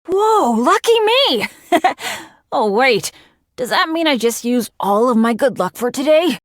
Whoa, lucky me! Oh, wait. Does that mean I just used all of my good luck for today?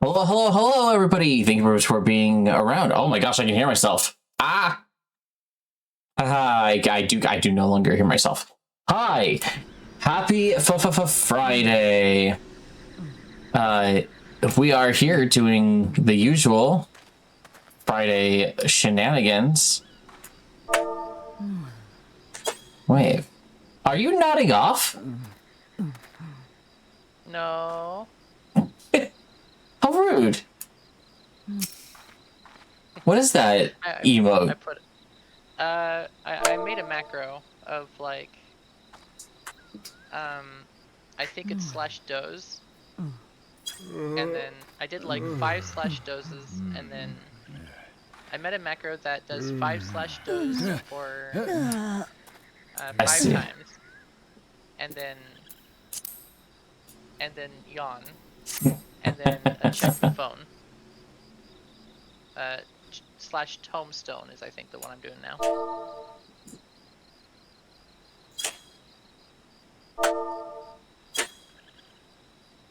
Hello, everybody. Thank you very much for being around. Oh my gosh, I can hear myself. I do no longer hear myself. Hi, happy Friday. We are here doing the usual Friday shenanigans. Wait, are you nodding off? No. How rude. What is that emote? I made a macro of like, I think it's /does, and then I did like 5 /doses, and then I made a macro that does 5 /does for 5 times, and then yawn, and then check the phone. /tomestone is I think the one I'm doing now.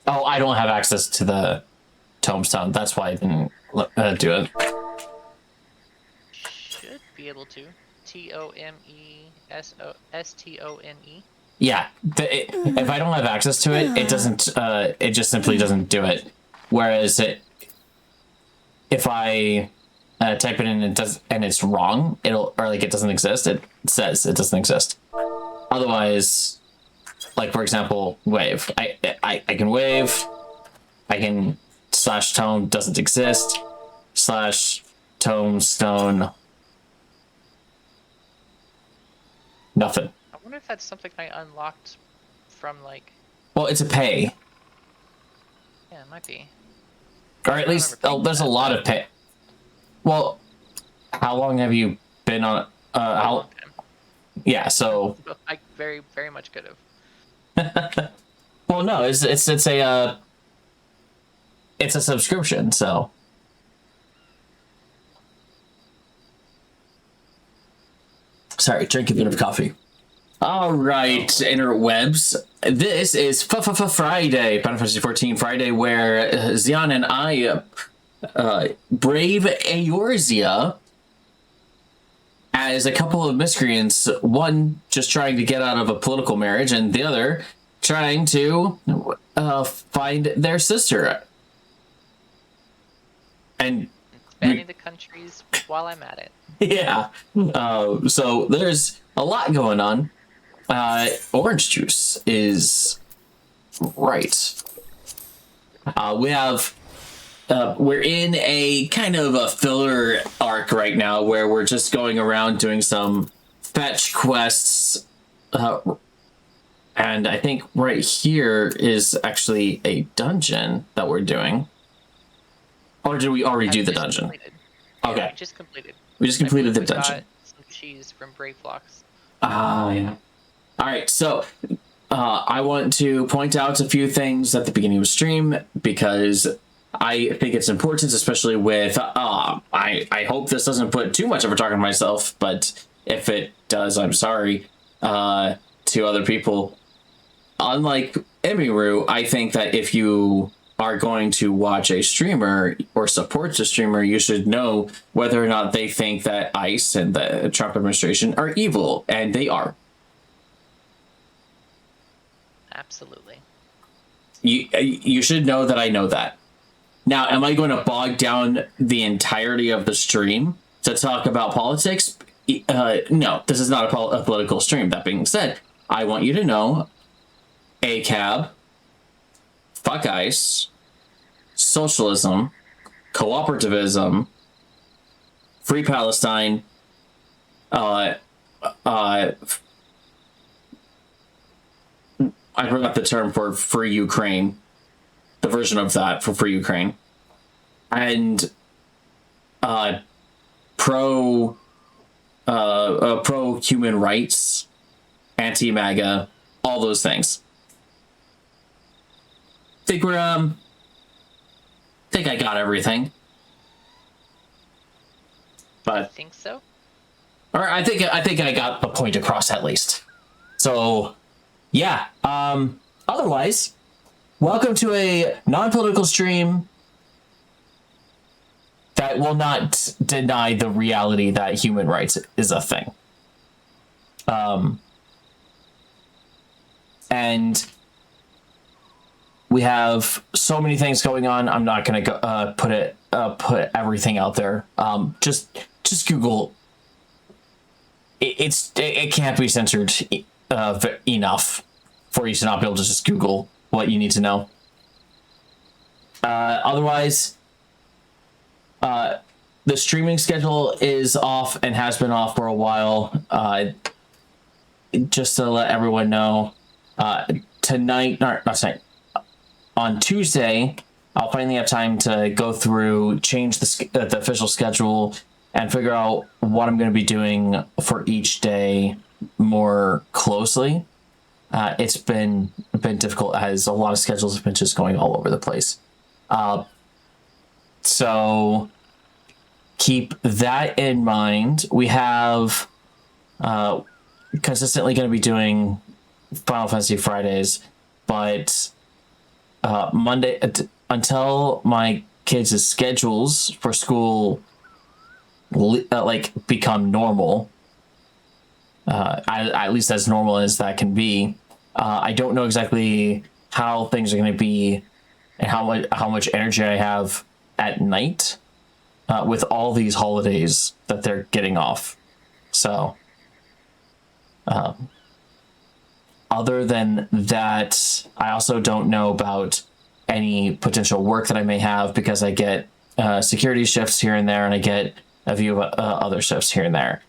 Oh, I don't have access to the tombstone. That's why I didn't do it. Should be able to. TOMESTONE. Yeah, if I don't have access to it, it doesn't. It just simply doesn't do it. Whereas if I type it in and it's wrong, it doesn't exist. It says it doesn't exist. Otherwise, like for example, wave. I can wave. I can /tome doesn't exist. /tomestone. Nothing. I wonder if that's something I unlocked from like. Well, it's a pay. Yeah, it might be. Or at least there's a lot of pay. Well, how long have you been on? How? Yeah, so. I very much could have. Well, no, it's a subscription, so. Sorry, drink a bit of coffee. All right, interwebs. This is Friday, Final Fantasy 14 Friday, where Xian and I brave Eorzea as a couple of miscreants, one just trying to get out of a political marriage, and the other trying to find their sister. And banning the countries while I'm at it. Yeah. So there's a lot going on. Orange juice is right. We have. We're in a kind of a filler arc right now where we're just going around doing some fetch quests. And I think right here is actually a dungeon that we're doing. Or did we already do the dungeon? Completed. Okay. Yeah, we just completed. We just completed the dungeon. Got some cheese from Brave Flocks. Yeah. All right, so I want to point out a few things at the beginning of the stream because I think it's important, especially with I hope this doesn't put too much of a target on myself, but if it does, I'm sorry to other people. Unlike Emiru, I think that if you are going to watch a streamer or support a streamer, you should know whether or not they think that ICE and the Trump administration are evil, and they are. Absolutely. You should know that I know that. Now, am I going to bog down the entirety of the stream to talk about politics? No, this is not a political stream. That being said, I want you to know ACAB, fuck ICE, socialism, cooperativism, free Palestine, I forgot the term for free Ukraine, the version of that for free Ukraine, and pro human rights, anti-MAGA, all those things. Think I got everything. But I think so. Or I think I got the point across at least. So yeah. Otherwise, welcome to a non-political stream that will not deny the reality that human rights is a thing. And we have so many things going on. I'm not going to put everything out there. Just Google. It can't be censored enough for you to not be able to just Google what you need to know. Otherwise, the streaming schedule is off and has been off for a while. Just to let everyone know, tonight, not tonight, on Tuesday, I'll finally have time to go through, change the official schedule, and figure out what I'm going to be doing for each day more closely. It's been difficult as a lot of schedules have been just going all over the place. So keep that in mind. We have consistently going to be doing Final Fantasy Fridays, but Monday until my kids' schedules for school become normal, at least as normal as that can be. I don't know exactly how things are going to be and how much energy I have at night with all these holidays that they're getting off. So other than that, I also don't know about any potential work that I may have, because I get security shifts here and there, and I get a few other shifts here and there.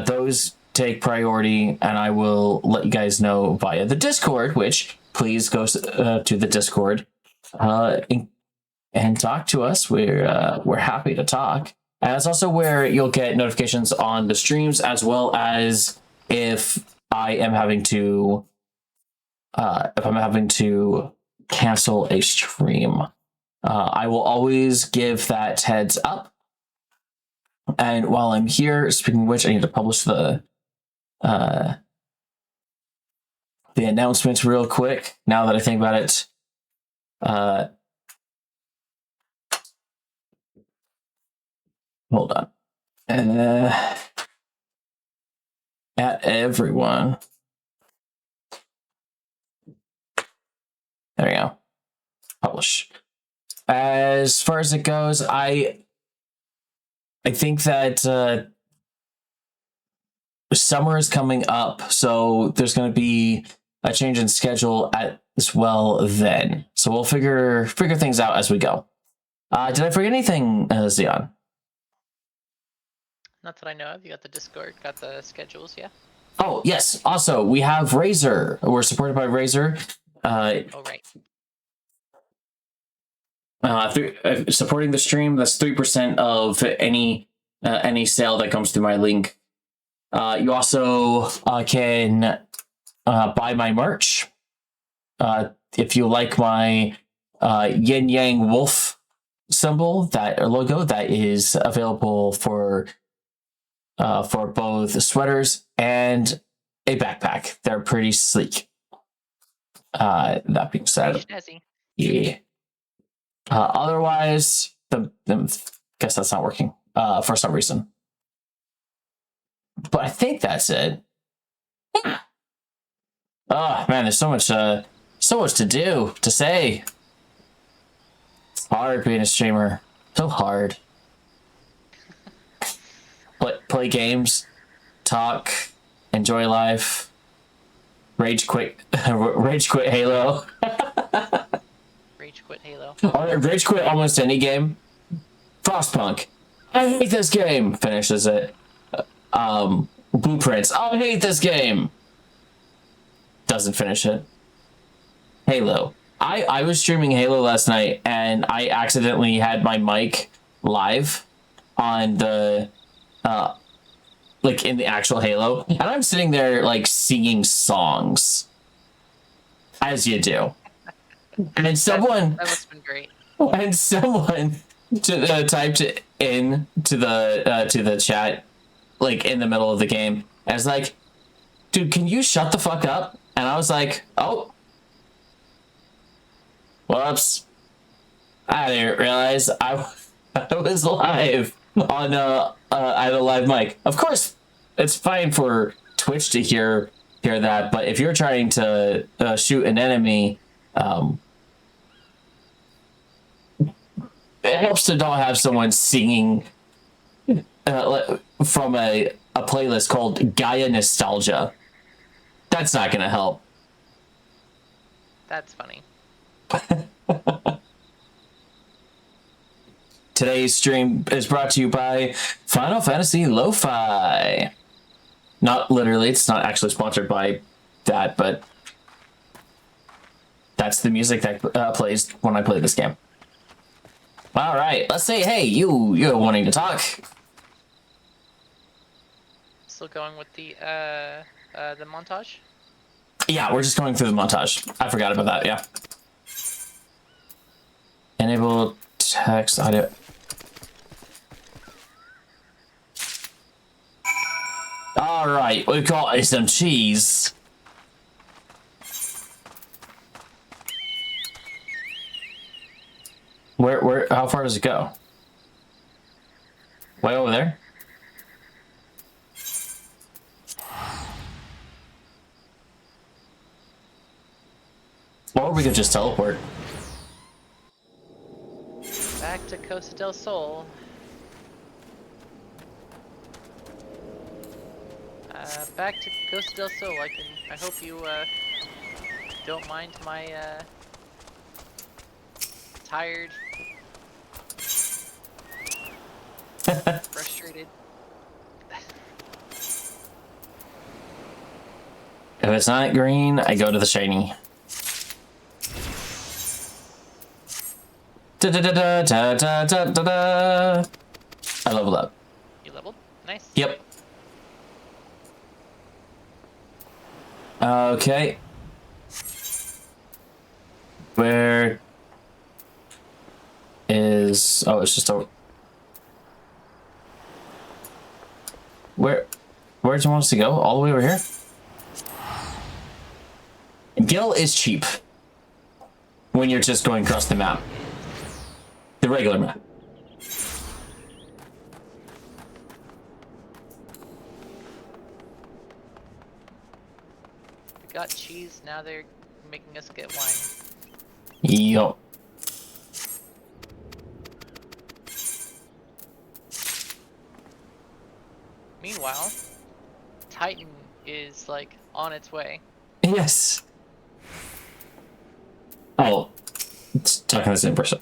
Those take priority, and I will let you guys know via the Discord, which please go to the Discord and talk to us. We're happy to talk. And that's also where you'll get notifications on the streams, as well as if I am having to cancel a stream. I will always give that heads up. And while I'm here, speaking of which, I need to publish the announcements real quick. Now that I think about it, hold on. At everyone. There we go. Publish. As far as it goes, I think that summer is coming up, so there's going to be a change in schedule as well then. So we'll figure things out as we go. Did I forget anything, Zion? Not that I know of. You got the Discord, got the schedules, yeah? Oh, yes. Also, we have Razer. We're supported by Razer. Oh, right. Supporting the stream, that's 3% of any sale that comes through my link. You also can buy my merch. If you like my yin yang wolf symbol, that logo, that is available for both sweaters and a backpack. They're pretty sleek. That being said, yeah. Otherwise, guess that's not working for some reason. But I think that's it. Oh man, there's so much to do, to say. It's hard being a streamer. So hard. Play games, talk, enjoy life, rage quit Halo. Rage quit Halo. Rage quit almost any game. Frostpunk. I hate this game. Finishes it. Blueprints. I hate this game. Doesn't finish it. Halo. I was streaming Halo last night, and I accidentally had my mic live on the in the actual Halo, and I'm sitting there like singing songs, as you do. And someone that must have been great. And someone typed it in to the chat, like in the middle of the game. And it's like, dude, can you shut the fuck up? And I was like, oh, whoops. I didn't realize I was live on I had a live mic. Of course, it's fine for Twitch to hear that, but if you're trying to shoot an enemy, it helps to not have someone singing from a playlist called Gaia Nostalgia. That's not gonna help. That's funny. Today's stream is brought to you by Final Fantasy Lo-Fi. Not literally, it's not actually sponsored by that, but that's the music that plays when I play this game. All right, let's say, hey, you're wanting to talk. Still going with the montage? Yeah, we're just going through the montage. I forgot about that, yeah. Enable text audio. All right, we got some cheese. Where, how far does it go? Way over there? Or we could just teleport. Back to Costa del Sol. Back to Costa del Sol. I hope you don't mind my tired, frustrated. If it's not green, I go to the shiny. Da da da da da da da da da. I leveled up. You leveled? Nice. Yep. Okay. Where is... Oh, it's just over... Where do you want us to go? All the way over here? Gil is cheap. When you're just going across the map. The regular map. We got cheese, now they're making us get wine. Yup. Meanwhile, Titan is like on its way. Yes. Oh. It's talking to the same person.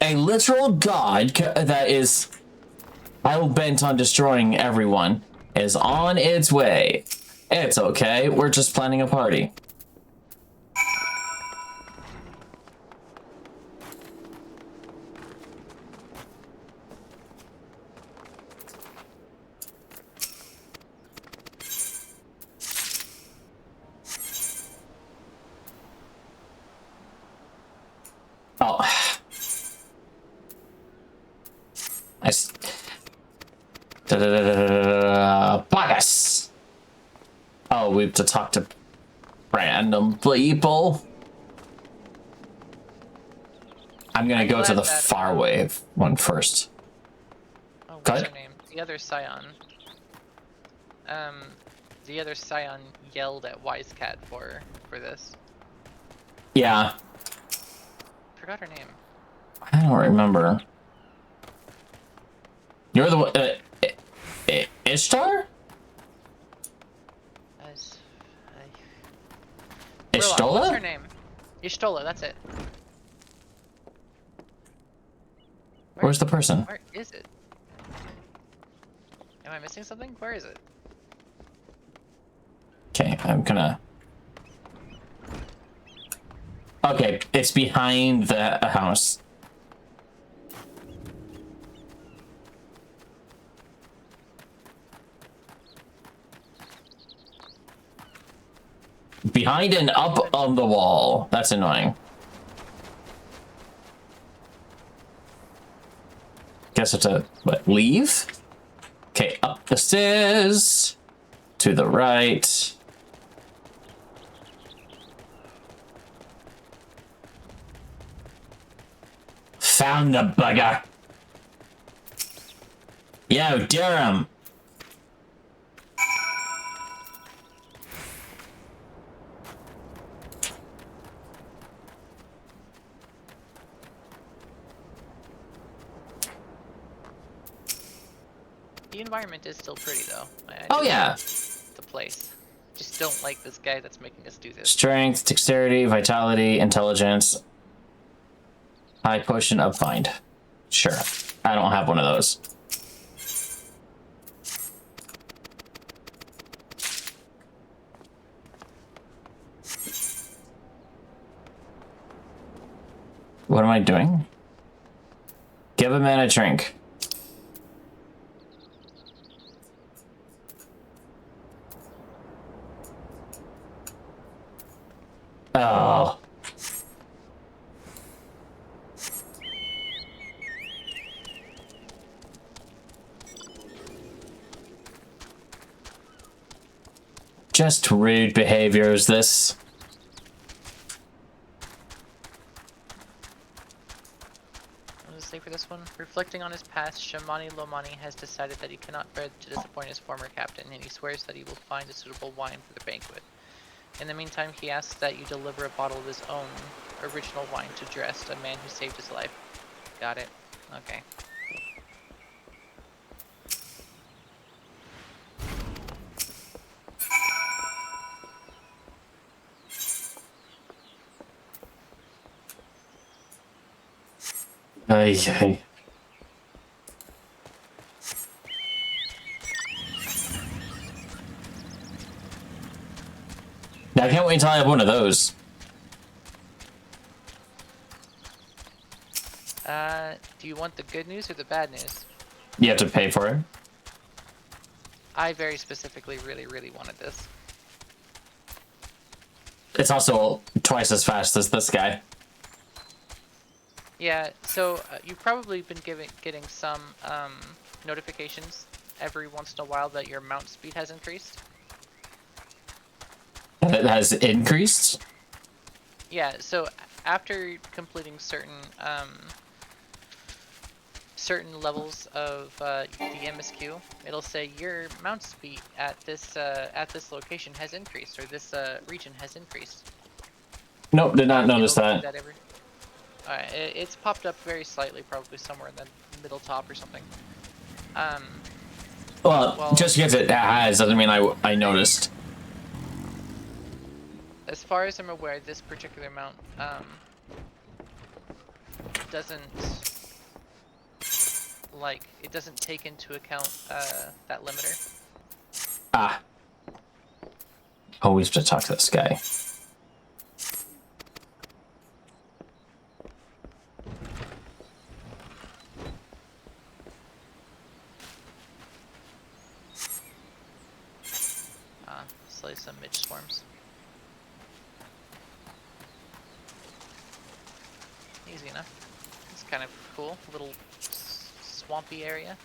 A literal god that is hell bent on destroying everyone is on its way. It's okay, we're just planning a party. Oh. Nice. Bias. Oh, we have to talk to random people. I'm gonna go to the far wave one first. Oh, Go what's ahead. her name? The other Scion. The other Scion yelled at Wisecat for this. Yeah, Forgot her name. I don't remember. You're the one. Ishtar? As, What's her Ishtola? name? Y'shtola, that's it. Where's the person? Where is it? Am I missing something? Where is it? Okay, I'm gonna. Okay, it's behind the house. Behind and up on the wall. That's annoying. Guess I have to, what, leave? Okay, up. this is. To the right. Found the bugger. Yo, Durham. The environment is still pretty though. I Oh do yeah. like the place. Just don't like this guy that's making us do this. Strength, dexterity, vitality, intelligence. High potion of find. Sure. I don't have one of those. What am I doing? Give a man a drink. Oh. Just rude behavior is this. What does it say for this one? Reflecting on his past, Shamani Lomani has decided that he cannot bear to disappoint his former captain, and he swears that he will find a suitable wine for the banquet. In the meantime, he asks that you deliver a bottle of his own original wine to Drest, a man who saved his life. Got it. Okay. Ay, ay. Now I can't wait until I have one of those. Do you want the good news or the bad news? You have to pay for it. I very specifically really wanted this. It's also twice as fast as this guy. Yeah, so you've probably been getting some notifications every once in a while that your mount speed has increased. And it has increased? Yeah, so after completing certain certain levels of the MSQ, it'll say your mount speed at this location has increased, or this region has increased. Nope, did not notice It'll do that. every... Alright, it's popped up very slightly, probably somewhere in the middle top or something. Well, just because it has doesn't mean I noticed. As far as I'm aware, this particular mount doesn't it doesn't take into account that limiter. Ah. Oh, we have to talk to this guy. Slay some midge swarms. Easy enough. It's kind of cool, little swampy area.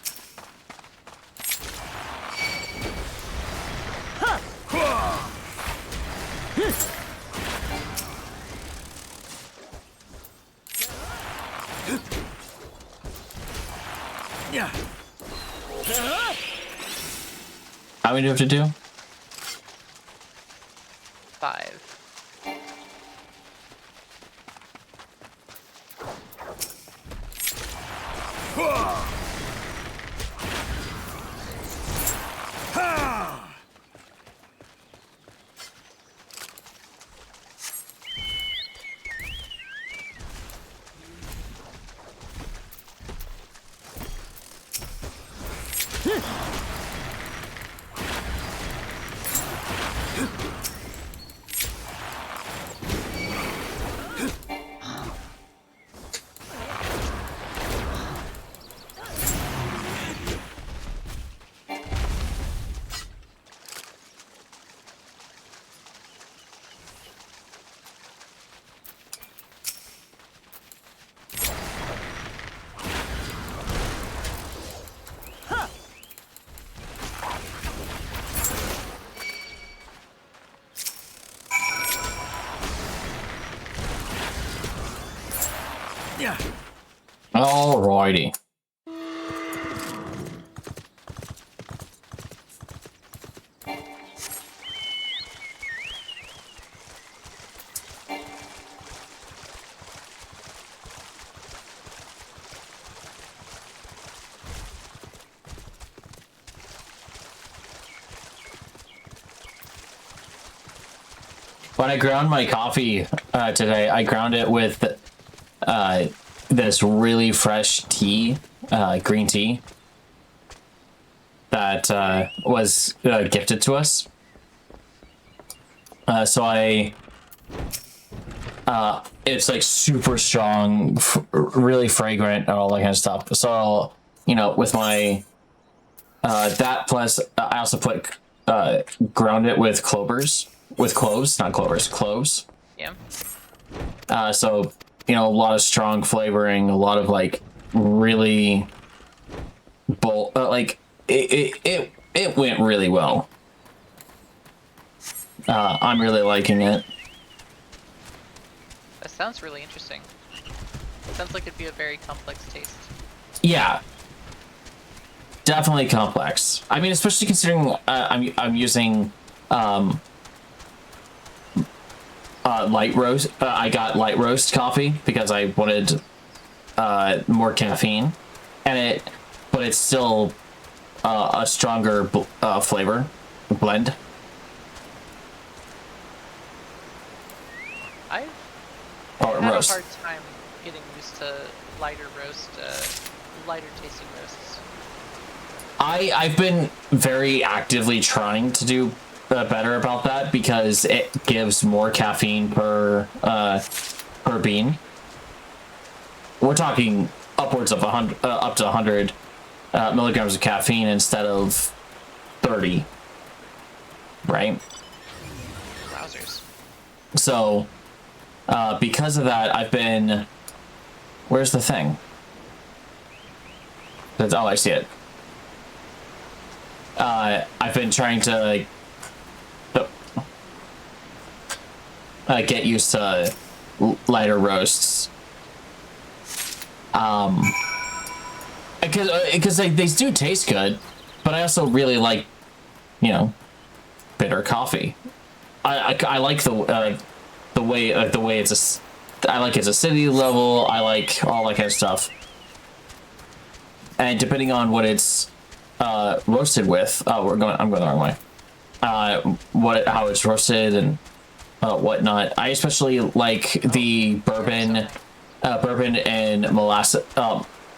How many do you have to do? 5. Alrighty. When I ground my coffee today, I ground it with this really fresh tea, green tea, that was gifted to us. So it's like super strong, really fragrant, and all that kind of stuff. So, you know, with my, that plus I also put, ground it with cloves, not clovers, cloves. Yeah. So, you know, a lot of strong flavoring, a lot of like really bold, like it went really well. I'm really liking it. That sounds really interesting. Sounds like it'd be a very complex taste. Yeah, definitely complex. I mean, especially considering I'm using light roast. I got light roast coffee because I wanted more caffeine, but it's still a stronger flavor blend. I've Or had roast. a hard time getting used to lighter roast, lighter tasting roasts. I've been very actively trying to do better about that because it gives more caffeine per bean. We're talking upwards of 100, up to 100 milligrams of caffeine instead of 30, right? Wowzers. So, because of that, I've been. Where's the thing? Oh, I see it. I've been trying to get used to lighter roasts. Because they do taste good, but I also really like, you know, bitter coffee. I like the way it's I like its acidity level. I like all that kind of stuff. And depending on what it's roasted with, I'm going the wrong way. How it's roasted and whatnot. I especially like the bourbon and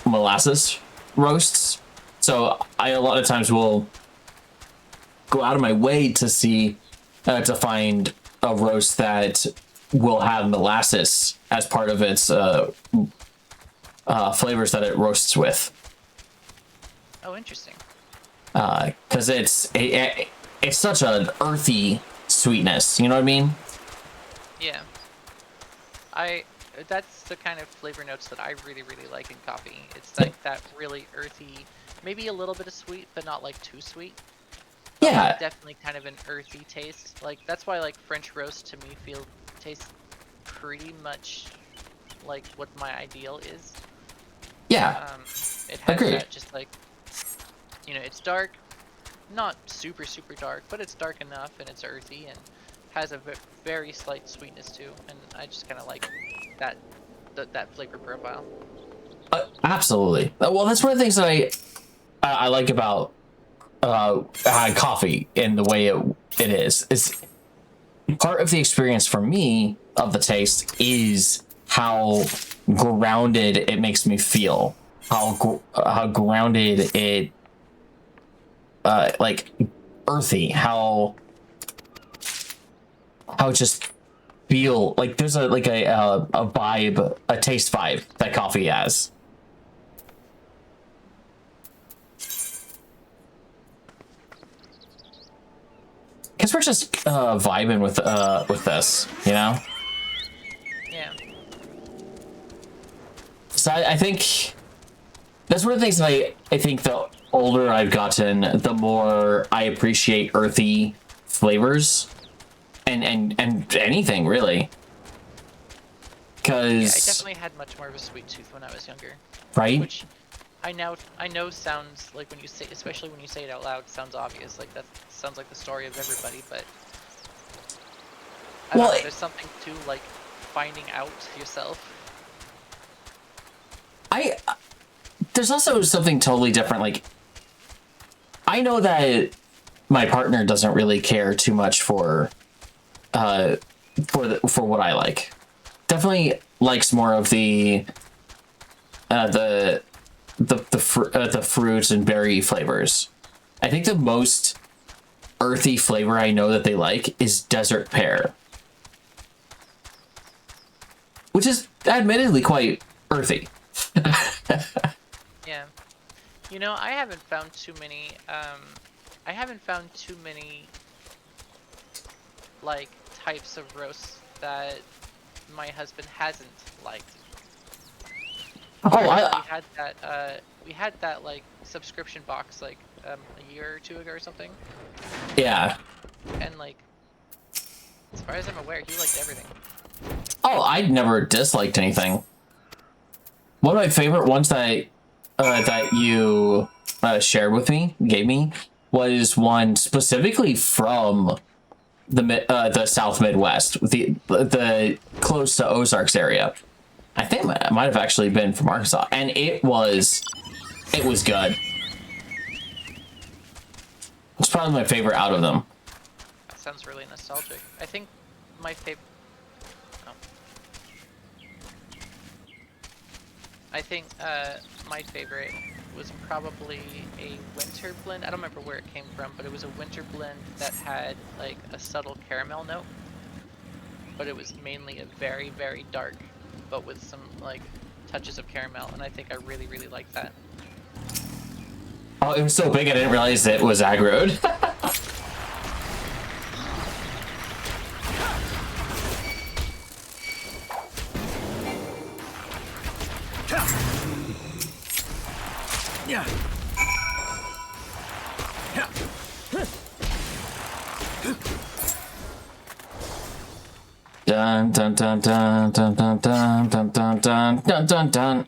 molasses roasts. So I a lot of times will go out of my way to to find a roast that will have molasses as part of its flavors that it roasts with. Oh, interesting. Because it's such an earthy sweetness, you know what I mean? Yeah. That's the kind of flavor notes that I really, really like in coffee. It's like that really earthy, maybe a little bit of sweet, but not like too sweet. Yeah. Definitely kind of an earthy taste. Like that's why like French roast to me tastes pretty much like what my ideal is. Yeah. It has Agreed. that just like, you know, it's dark, not super super dark, but it's dark enough and it's earthy and has a very slight sweetness too. And I just kind of like that flavor profile. Absolutely. Well, that's one of the things that I like about coffee and the way it is. It's part of the experience for me of the taste is how grounded it makes me feel. How grounded it, like earthy. How just feel like there's a vibe, a taste vibe that coffee has. Guess we're just vibing with this, you know? Yeah. So I think that's one of the things that I think the older I've gotten, the more I appreciate earthy flavors and anything really. because definitely had much more of a sweet tooth when I was younger, right? which I know sounds like, when you say, especially when you say it out loud, sounds obvious. Like that sounds like the story of everybody, but I don't Well, know, there's something to like finding out yourself. There's also something totally different. Like, I know that my partner doesn't really care too much for what I like. Definitely likes more of the fruit and berry flavors. I think the most earthy flavor I know that they like is desert pear, which is admittedly quite earthy. Yeah. You know, I haven't found too many like types of roasts that my husband hasn't liked. Oh, We had that like subscription box like a year or two ago or something, yeah. and like as far as I'm aware, he liked everything. Oh, I never disliked anything. One of my favorite ones that you shared with me, gave me, was one specifically from the South Midwest, the close to Ozarks area. I think it might have actually been from Arkansas, and it was good. It's probably my favorite out of them. That sounds really nostalgic. I think my favorite. Oh. I think my favorite was probably a winter blend. I don't remember where it came from, but it was a winter blend that had like a subtle caramel note, but it was mainly a very, very dark, but with some like touches of caramel, and I think I really, really liked that. Oh, it was so big I didn't realize it was aggroed. Yeah. Dun dun dun dun dun dun dun dun dun dun dun dun dun,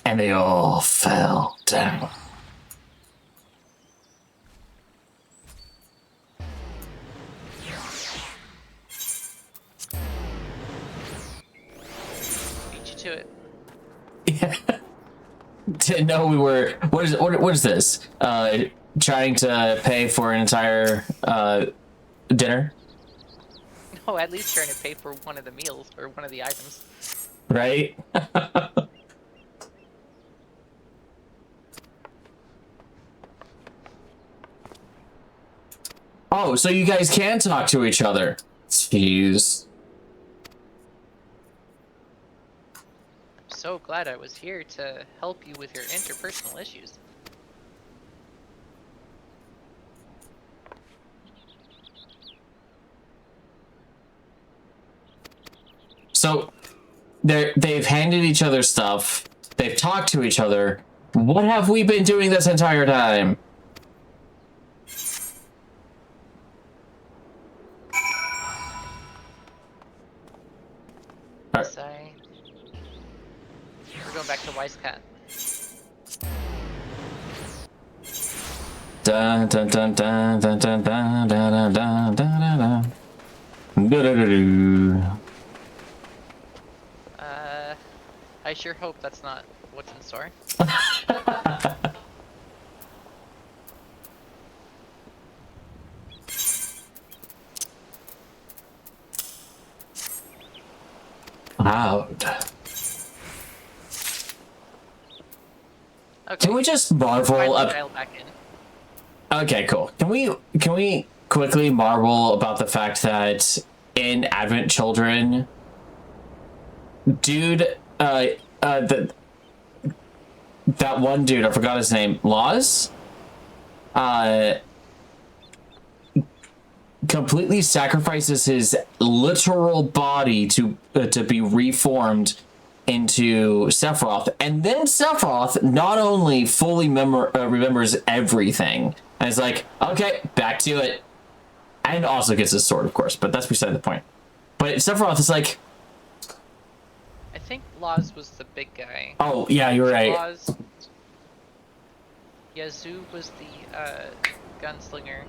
and they all fell down. Beat you to it. Yeah. Didn't know we were. What is this? Trying to pay for an entire dinner, No, at least trying to pay for one of the meals or one of the items. right? Oh, so you guys can talk to each other. Jeez. So glad I was here to help you with your interpersonal issues. So they've handed each other stuff. They've talked to each other. What have we been doing this entire time? Sorry. We're going back to Wise Cat. Dun dun dun dun dun dun dun dun dun dun dun dun. I sure hope that's not what's in store. Loud. Okay. Can we just marvel Finally up? dial back in. Okay, cool. Can we quickly marvel about the fact that in Advent Children, dude, that one dude, I forgot his name, Laws, completely sacrifices his literal body to be reformed into Sephiroth, and then Sephiroth not only fully remembers everything, and is like, okay, back to it, and also gets his sword, of course, but that's beside the point. But Sephiroth is like, I think Laz was the big guy. Oh yeah, you're right. Laz. Yeah, Zoo was the gunslinger.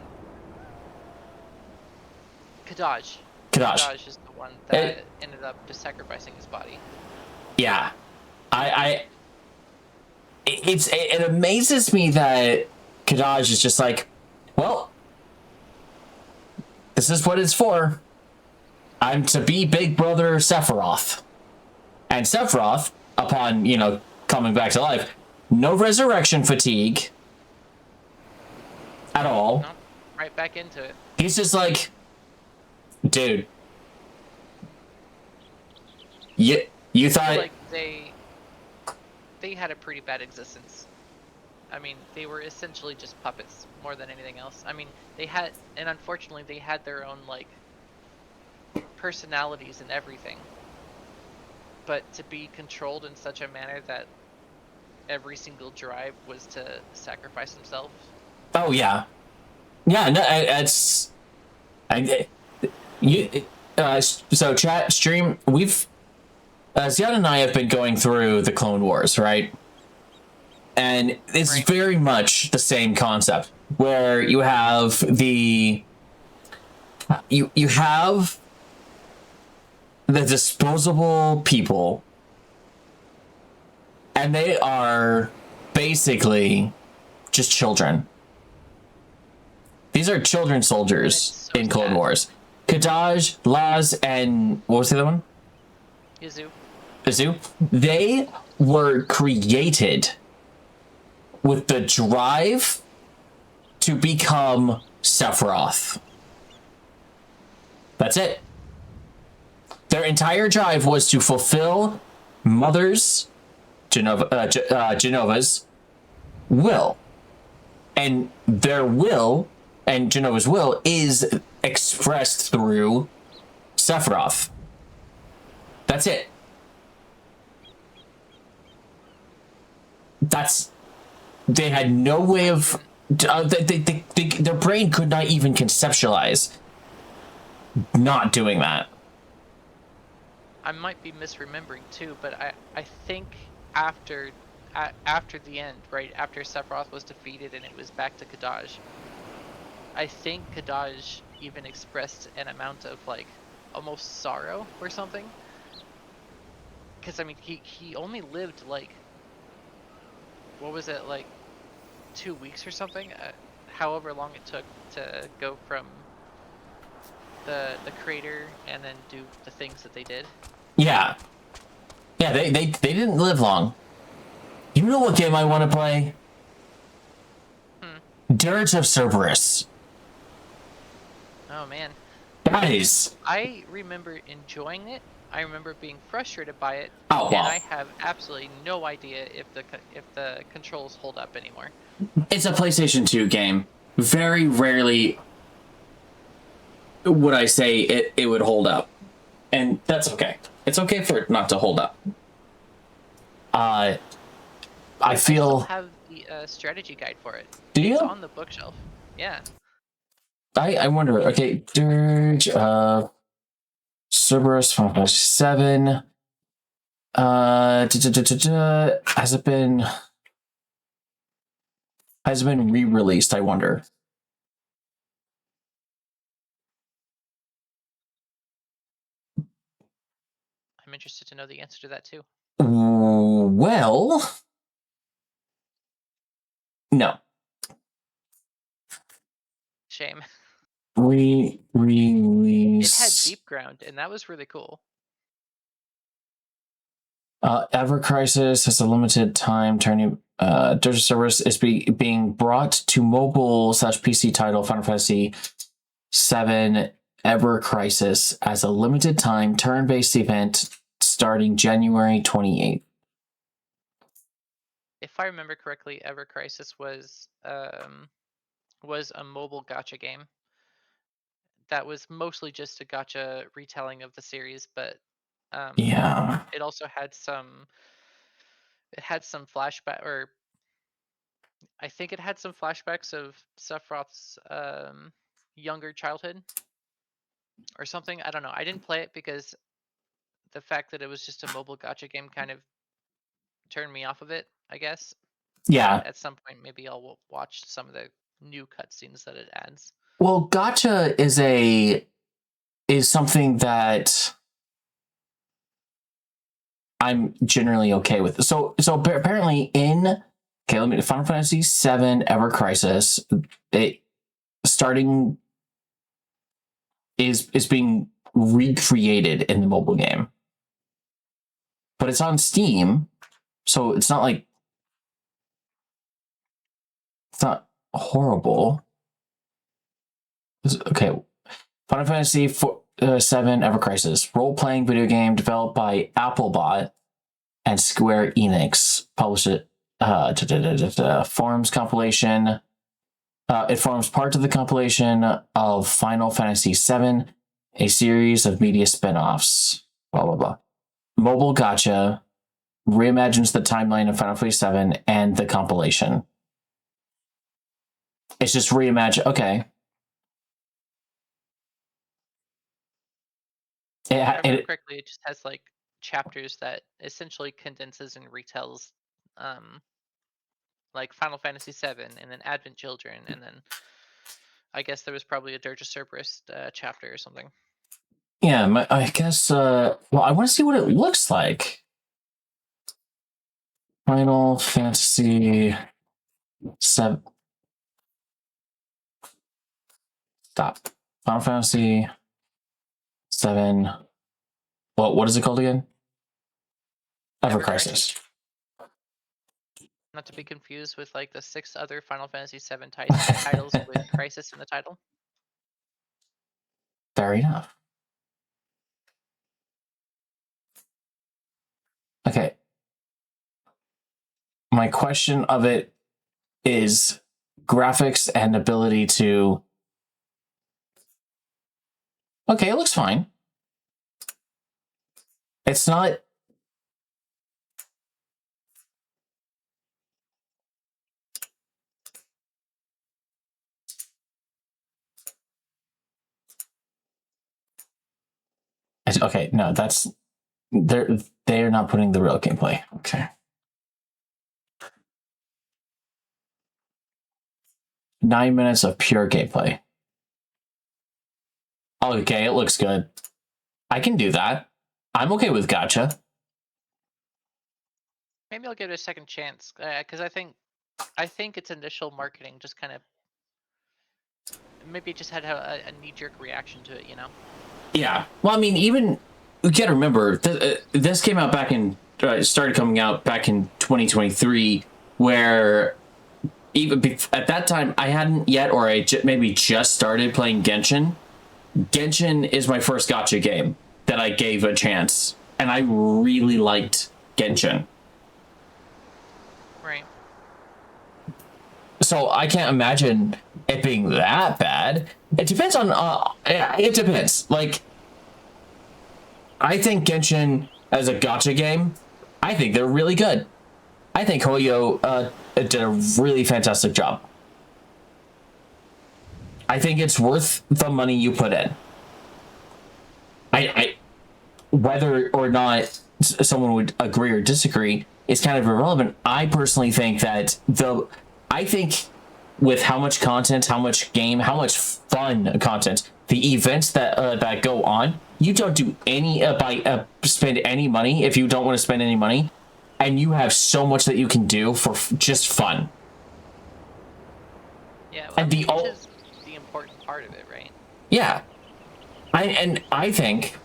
Kadaj. Kadash. Is the one It- that ended up just sacrificing his body. Yeah, it amazes me that Kadaj is just like, well, this is what it's for. I'm to be Big Brother Sephiroth, and Sephiroth, upon coming back to life, no resurrection fatigue at all. No, right back into it. He's just like, dude, you I thought feel like they had a pretty bad existence. I mean, they were essentially just puppets more than anything else. I mean, and unfortunately they had their own like personalities and everything. But to be controlled in such a manner that every single drive was to sacrifice himself. Oh yeah, yeah. No, it's so chat stream. We've Ziad and I have been going through the Clone Wars, right? And it's Right. very much the same concept where you have you have the disposable people, and they are basically just children. These are children soldiers It's so in Clone sad. Wars. Kadaj, Laz, and what was the other one? Izu. Izu. They were created with the drive to become Sephiroth. That's it. Their entire drive was to fulfill Mother's Genova's will. And their will and Genova's will is expressed through Sephiroth. That's it. They had no way of their brain could not even conceptualize not doing that. I might be misremembering too, but I think after the end, right after Sephiroth was defeated and it was back to Kadaj, I think Kadaj even expressed an amount of like almost sorrow or something. Because I mean, he only lived like, what was it, like 2 weeks or something? However long it took to go from the crater and then do the things that they did. Yeah. Yeah, they didn't live long. You know what game I want to play? Dirge of Cerberus. Oh man. Guys. I remember enjoying it. I remember being frustrated by it. Oh, wow. And I have absolutely no idea if the controls hold up anymore. It's a PlayStation 2 game. Very rarely would I say it would hold up. And that's okay. It's okay for it not to hold up. I still feel... have the strategy guide for it. Do you? It's on the bookshelf. Yeah. I wonder, okay, Dirge of Cerberus 5.7. Has it been re-released, I wonder? I'm interested to know the answer to that too. Well, no. Shame. Re-release. It had Deep Ground, and that was really cool. Ever Crisis has a limited time turning. Dirge of Cerberus is being brought to mobile/PC title Final Fantasy VII Ever Crisis as a limited time turn-based event starting January 28th. If I remember correctly, Ever Crisis was a mobile gacha game. That was mostly just a gacha retelling of the series, but Yeah. it also had some. It had some flashback, or I think it had some flashbacks of Sephiroth's younger childhood, or something. I don't know. I didn't play it because the fact that it was just a mobile gacha game kind of turned me off of it, I guess. Yeah. At some point, maybe I'll watch some of the new cutscenes that it adds. Well, gacha is something that I'm generally okay with. So apparently in Final Fantasy VII Ever Crisis, it starting is being recreated in the mobile game, but it's on Steam, so it's not like it's not horrible. Okay, Final Fantasy VII Ever Crisis, role-playing video game developed by Applebot and Square Enix. Published it. Forms compilation. It forms part of the compilation of Final Fantasy VII, a series of media spin-offs. Blah blah blah. Mobile gacha reimagines the timeline of Final Fantasy VII and the compilation. It's just reimagine. Okay. If I remember correctly, it just has like chapters that essentially condenses and retells, like Final Fantasy VII, and then Advent Children, and then I guess there was probably a Dirge of Cerberus chapter or something. Yeah, I guess. Well, I want to see what it looks like. Final Fantasy VII. Stop. Final Fantasy VII. What is it called again? Ever Crisis. Not to be confused with like the 6 other Final Fantasy VII titles with Crisis in the title. Fair enough. Okay. My question of it is graphics and ability to... Okay, it looks fine. It's not... Okay, no, that's... They're not putting the real gameplay. Okay. 9 minutes of pure gameplay. Okay, it looks good. I can do that. I'm okay with gacha. Maybe I'll give it a second chance, because I think its initial marketing just kind of maybe it just had a knee-jerk reaction to it, you know? Yeah. Well, I mean, even you gotta remember this came out back in started coming out back in 2023, where even at that time I hadn't yet, or I maybe just started playing Genshin. Genshin is my first gacha game that I gave a chance, and I really liked Genshin. Right. So I can't imagine it being that bad. It depends on. It depends. Like, I think Genshin as a gacha game, I think they're really good. I think Hoyo did a really fantastic job. I think it's worth the money you put in. I whether or not someone would agree or disagree is kind of irrelevant. I personally think that I think with how much content, how much game, how much fun content, the events that go on, you don't do any spend any money if you don't want to spend any money, and you have so much that you can do for just fun. Yeah, well, And which is the important part of it, right? Yeah, I think,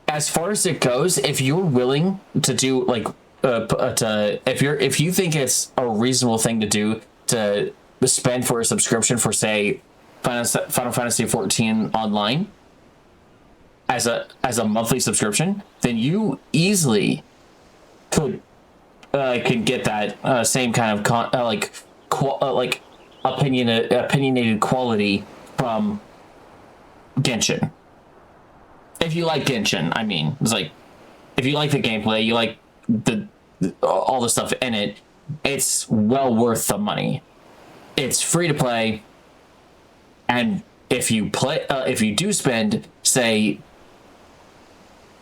as far as it goes, if you're willing to do like if you think it's a reasonable thing to do to spend for a subscription for, say, Final Fantasy XIV Online as a monthly subscription, then you easily could get that same kind of opinionated quality from Genshin. If you like Genshin, I mean, it's like, if you like the gameplay, you like all the stuff in it, it's well worth the money. It's free to play, and if you do spend, say,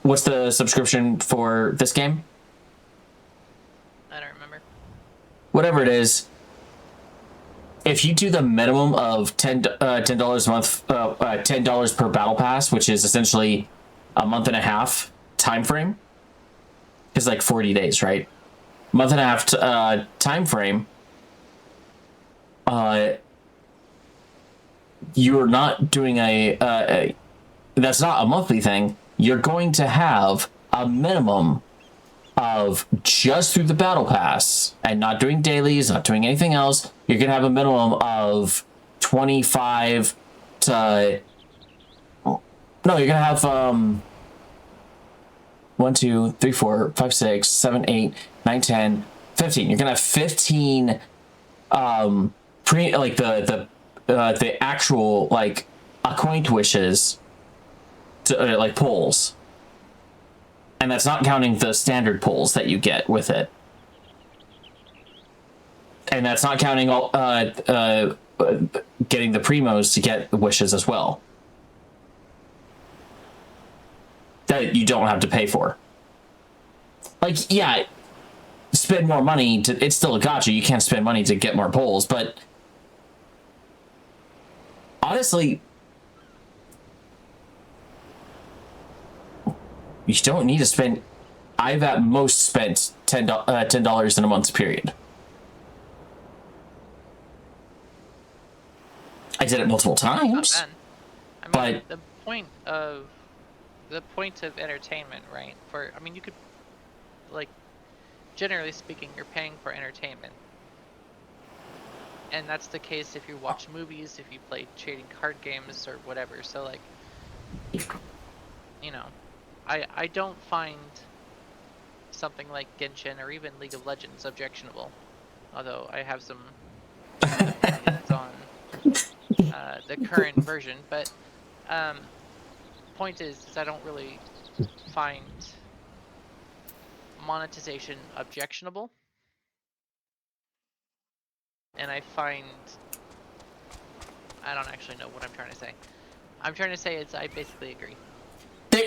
what's the subscription for this game? I don't remember. Whatever it is. If you do the minimum of $10 a month, $10 per battle pass, which is essentially a month and a half time frame, is like 40 days, right? Month and a half time frame. You're not doing that's not a monthly thing. You're going to have a minimum of just through the battle pass and not doing dailies, not doing anything else. You're going to have a minimum of 25 to... No, you're going to have 1, 2, 3, 4, 5, 6, 7, 8, 9, 10, 15. You're going to have 15 the actual like acquaint wishes to like polls. And that's not counting the standard pulls that you get with it. And that's not counting all getting the primos to get wishes as well. That you don't have to pay for. Like, yeah, spend more money to... It's still a gacha. You can't spend money to get more pulls, but... Honestly... You don't need to spend... I've at most spent $10 in a month's period. I did it multiple times. Not bad. I mean, But the point of entertainment, right? I mean, you could, like, generally speaking, you're paying for entertainment. And that's the case if you watch movies, if you play trading card games or whatever. So, like, you know, I don't find something like Genshin or even League of Legends objectionable. Although I have some opinions on the current version. But point is I don't really find monetization objectionable. And I don't actually know what I'm trying to say. I'm trying to say I basically agree.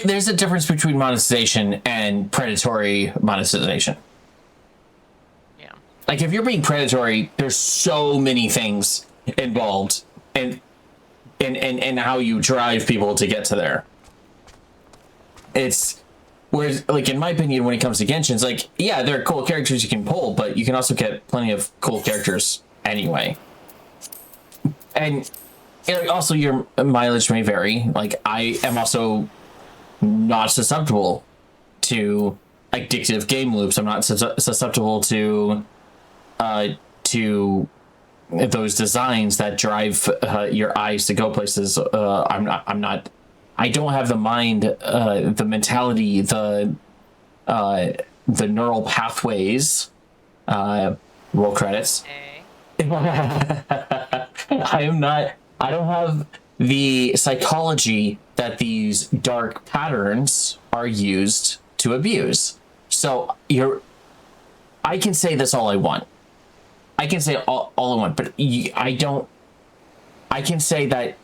There's a difference between monetization and predatory monetization. Yeah. Like, if you're being predatory, there's so many things involved in how you drive people to get to there. It's... Whereas, like, in my opinion, when it comes to Genshin, it's like, yeah, there are cool characters you can pull, but you can also get plenty of cool characters anyway. And also, your mileage may vary. Like, I am also not susceptible to addictive game loops. I'm not susceptible to those designs that drive your eyes to go places. I'm not. I don't have the mind, the mentality, the neural pathways. Roll credits. I am not. I don't have the psychology that these dark patterns are used to abuse. So I can say this all I want. I can say all I want, but I don't. I can say that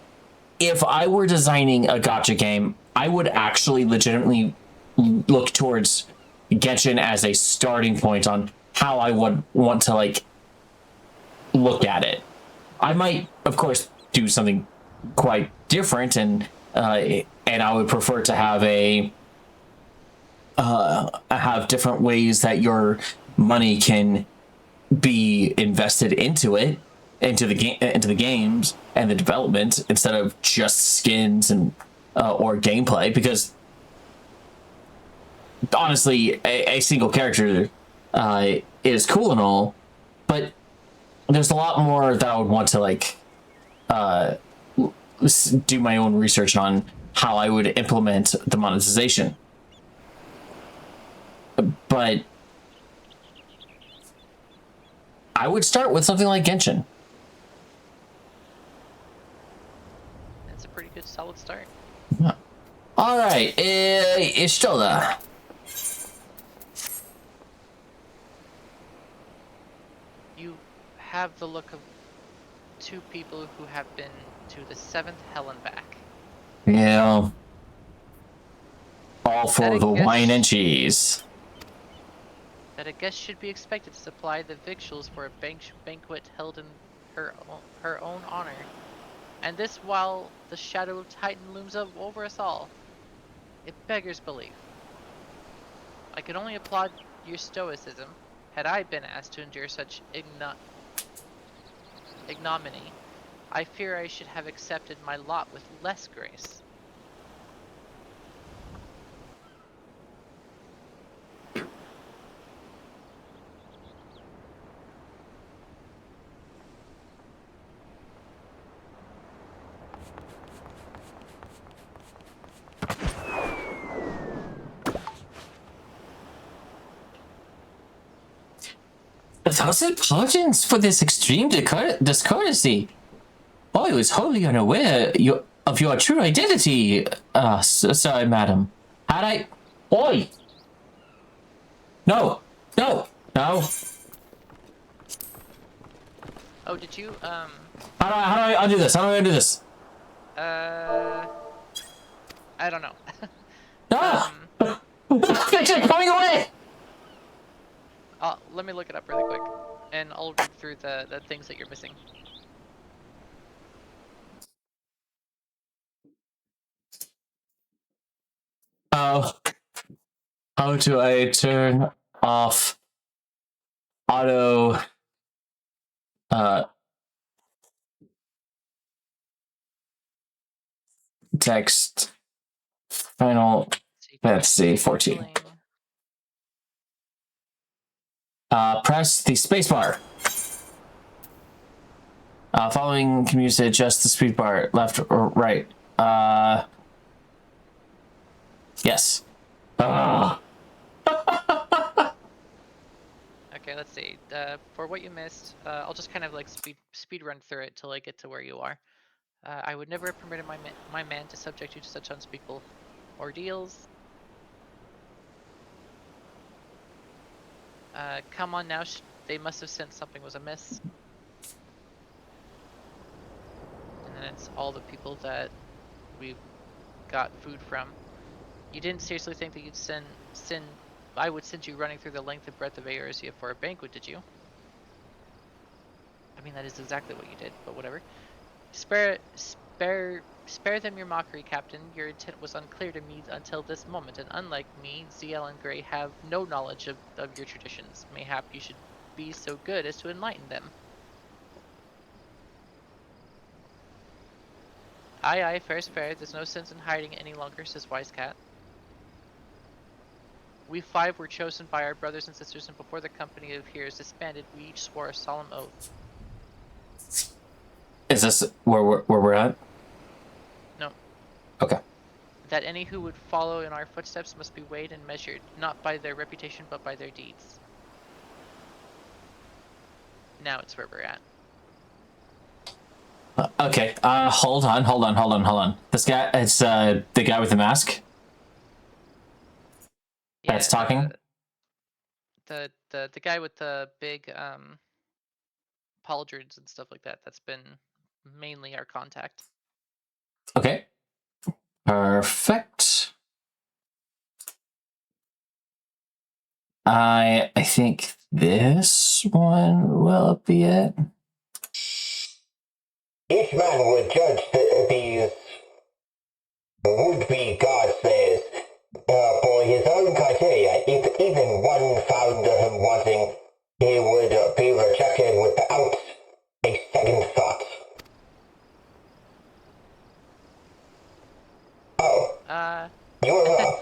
if I were designing a gacha game, I would actually legitimately look towards Genshin as a starting point on how I would want to, like, look at it. I might, of course, do something quite different, and I would prefer to have have different ways that your money can be invested into it, into the games and the development, instead of just skins and or gameplay. Because honestly, a single character is cool and all, but there's a lot more that I would want to, like, do my own research on how I would implement the monetization. But I would start with something like Genshin. That's a pretty good solid start. All right, Ishtoda. You have the look of two people who have been to the 7th hell and back. Yeah. All for That the a guest wine and cheese. That a guest should be expected to supply the victuals for a banquet held in her own honor. And this while the shadow of Titan looms up over us all. It beggars belief. I can only applaud your stoicism. Had I been asked to endure such ignominy, I fear I should have accepted my lot with less grace. A thousand pardons for this extreme discourtesy. I was wholly unaware of your true identity, sorry, madam. Had I... Oi! No! No! No! Oh, did you, How do I undo this? How do I undo this? I don't know. No! Fiction coming away! Let me look it up really quick, and I'll read through the things that you're missing. How do I turn off auto text final Fantasy 14? Press the spacebar. Following can use to adjust the speed bar left or right. Yes. Okay, let's see. For what you missed, I'll just kind of like speed run through it till I get to where you are. I would never have permitted my man to subject you to such unspeakable ordeals. Come on now, they must have sensed something was amiss. And then it's all the people that we've got food from. You didn't seriously think that you'd I would send you running through the length and breadth of Eorzea for a banquet, did you? I mean, that is exactly what you did, but whatever. Spare them your mockery, Captain. Your intent was unclear to me until this moment, and unlike me, Ziel and Grey have no knowledge of your traditions. Mayhap you should be so good as to enlighten them. Aye, fair's fair. There's no sense in hiding any longer, says Wise Cat. We 5 were chosen by our brothers and sisters, and before the company of heroes disbanded, we each swore a solemn oath. Is this where we're at? No. Okay. That any who would follow in our footsteps must be weighed and measured, not by their reputation, but by their deeds. Now it's where we're at. Okay. Hold on. This guy, it's the guy with the mask. Yeah, That's talking. The guy with the big pauldrons and stuff like that. That's been mainly our contact. Okay. Perfect. I think this one will be it. Each man would judge these would-be God says, for his own criteria. If even one found him wanting, he would be rejected without a second thought. Oh. You're wrong.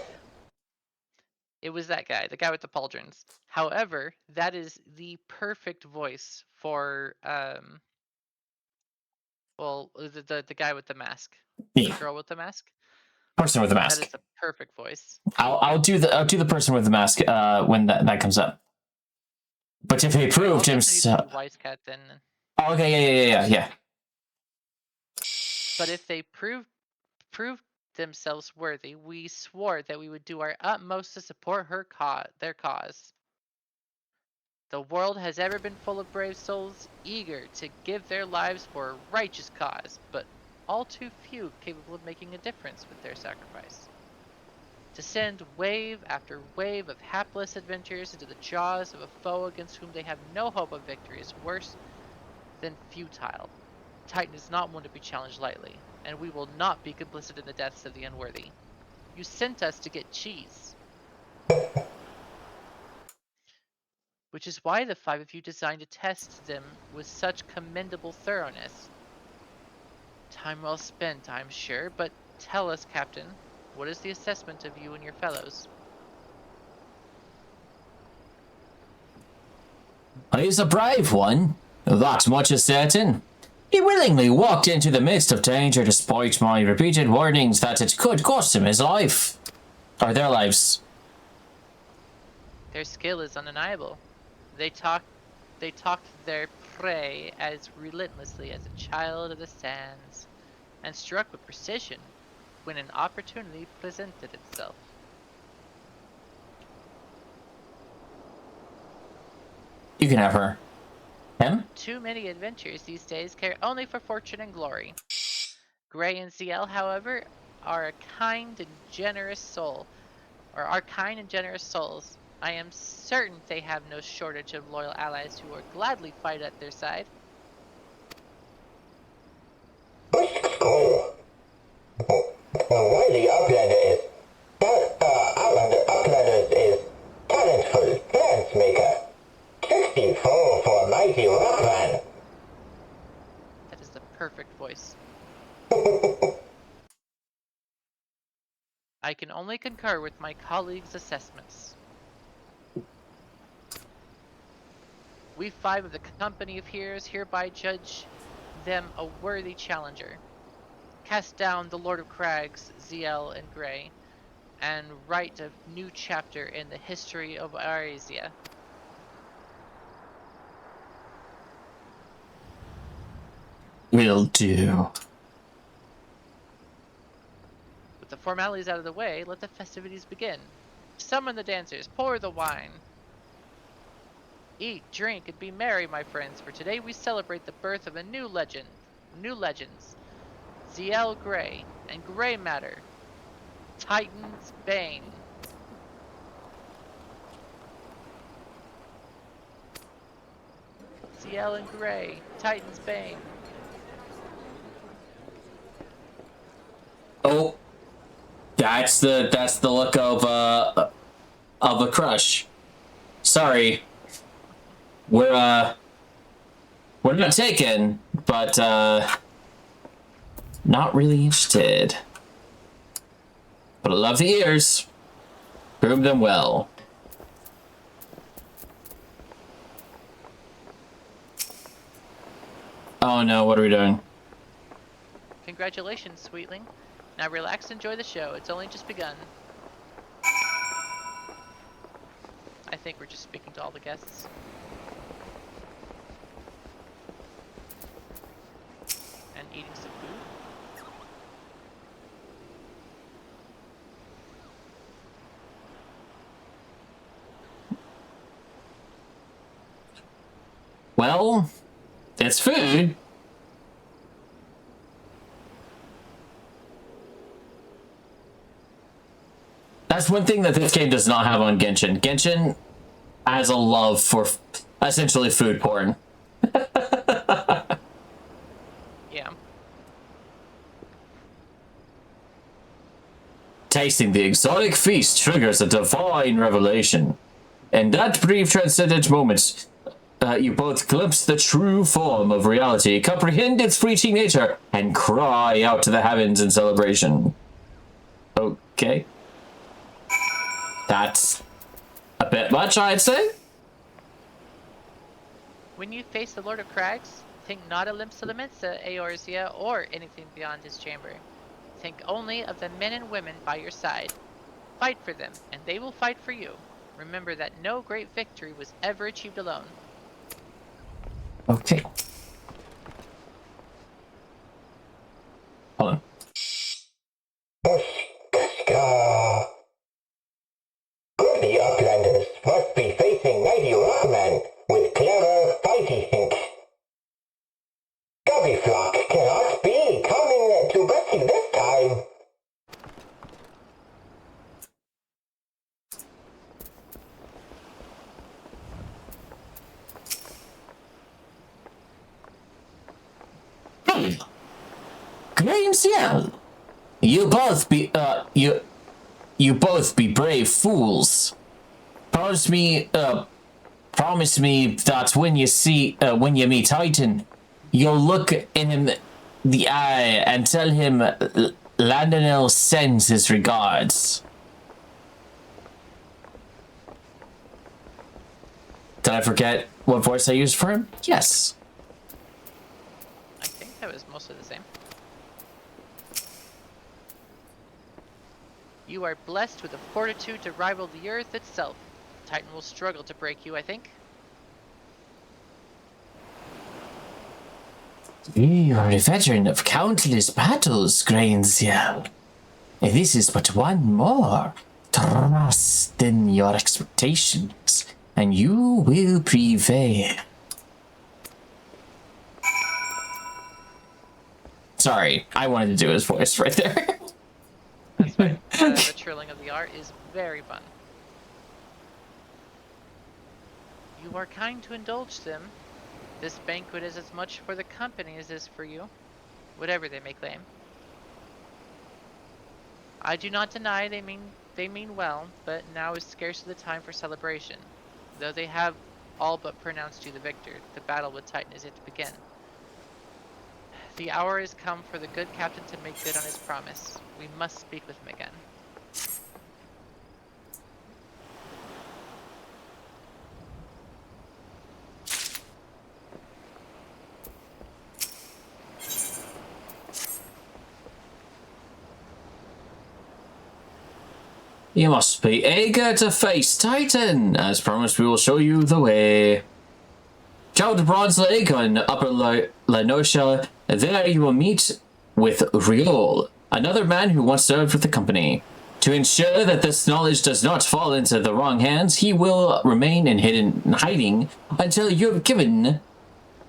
It was that guy, the guy with the pauldrons. However, that is the perfect voice for well, the guy with the mask. Yeah. The girl with the mask. Person with the mask. That is the perfect voice. I'll do the person with the mask when that comes up. But if he proved himself, Wise Cat then. Oh, okay, yeah. But if they proved themselves worthy, we swore that we would do our utmost to support their cause. The world has ever been full of brave souls, eager to give their lives for a righteous cause, but all too few capable of making a difference with their sacrifice. To send wave after wave of hapless adventurers into the jaws of a foe against whom they have no hope of victory is worse than futile. Titan is not one to be challenged lightly, and we will not be complicit in the deaths of the unworthy. You sent us to get cheese. Which is why the 5 of you designed to test them with such commendable thoroughness. Time well spent, I'm sure, but tell us, Captain, what is the assessment of you and your fellows? He's a brave one. That much is certain. He willingly walked into the midst of danger despite my repeated warnings that it could cost him his life. Or their lives. Their skill is undeniable. They talked their prey as relentlessly as a child of the sands, and struck with precision when an opportunity presented itself. You can have her. Him? Too many adventures these days care only for fortune and glory. Gray and CL, however, are kind and generous souls. I am certain they have no shortage of loyal allies who will gladly fight at their side. School. Why the Uplander is Uplanders is talentful lance maker. 64 for a mighty rockman. That is the perfect voice. I can only concur with my colleagues' assessments. We 5 of the company of heroes hereby judge them a worthy challenger. Cast down the Lord of Crags, ZL and Gray, and write a new chapter in the history of Aresia. Will do. With the formalities out of the way, let the festivities begin. Summon the dancers, pour the wine. Eat, drink, and be merry, my friends, for today we celebrate the birth of a new legend. New legends. ZL Gray and Gray Matter. Titan's Bane. ZL and Gray, Titan's Bane. Oh. That's the look of a crush. Sorry. We're not taken, but not really interested. But I love the ears. Groom them well. Oh no, what are we doing? Congratulations, sweetling. Now relax and enjoy the show. It's only just begun. I think we're just speaking to all the guests. And eating some food. Well, it's food. That's one thing that this game does not have on Genshin. Genshin has a love for essentially food porn. Yeah. Tasting the exotic feast triggers a divine revelation. In that brief transcendent moment, you both glimpse the true form of reality, comprehend its fleeting nature, and cry out to the heavens in celebration. Okay. That's a bit much, I'd say. When you face the Lord of Crags, think not of Limsa Lamitsa, Eorzea, or anything beyond his chamber. Think only of the men and women by your side. Fight for them, and they will fight for you. Remember that no great victory was ever achieved alone. Okay. Hold on. The Uplanders must be facing mighty Rockman with clever fighty think. Gobbyflock cannot be coming to rescue this time. Grainziel. You both be you both be brave fools. Promise me that when you meet Titan, you'll look in him the eye and tell him Landonel sends his regards. Did I forget what voice I used for him? Yes. I think that was mostly the same. You are blessed with a fortitude to rival the earth itself. Titan will struggle to break you, I think. You are a veteran of countless battles, Grainziel. This is but one more. Trust in your expectations, and you will prevail. Sorry, I wanted to do his voice right there. That's fine. The trilling of the R is very fun. You are kind to indulge them. This banquet is as much for the company as it is for you, whatever they may claim. I do not deny they mean well, but now is scarcely the time for celebration. Though they have all but pronounced you the victor, the battle with Titan is yet to begin. The hour has come for the good captain to make good on his promise. We must speak with him again. You must be eager to face Titan. As promised, we will show you the way. Travel to Bronze Lake on Upper Lanosia. There you will meet with Riol, another man who once served with the company. To ensure that this knowledge does not fall into the wrong hands, he will remain in hiding until you have given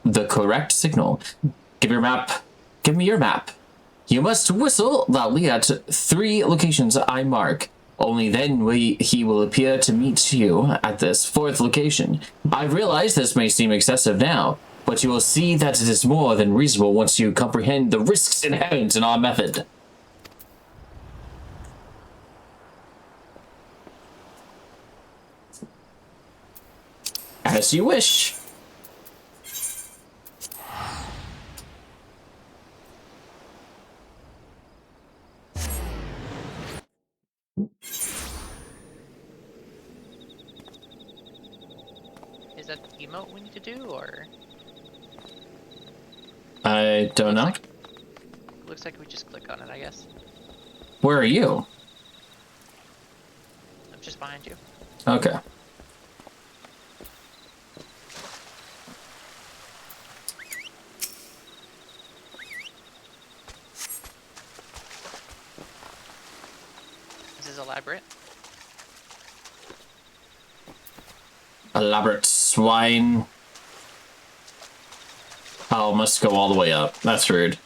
the correct signal. Give me your map. You must whistle loudly at 3 locations I mark. Only then he will appear to meet you at this 4th location. I realize this may seem excessive now, but you will see that it is more than reasonable once you comprehend the risks inherent in our method. As you wish. Is that the emote we need to do, or? I don't know. Looks like we just click on it, I guess. Where are you? I'm just behind you. Okay. This is elaborate. Elaborate swine. Oh, must go all the way up. That's rude.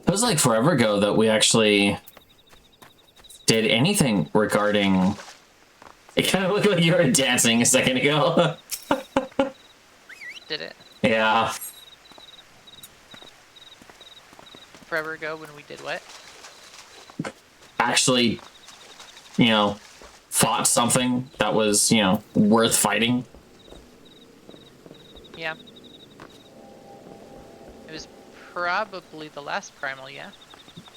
It was like forever ago that we actually did anything regarding... It kind of looked like you were dancing a second ago. Did it? Yeah. Forever ago when we did what? Actually, you know, fought something that was, you know, worth fighting. Yeah. It was probably the last primal, yeah?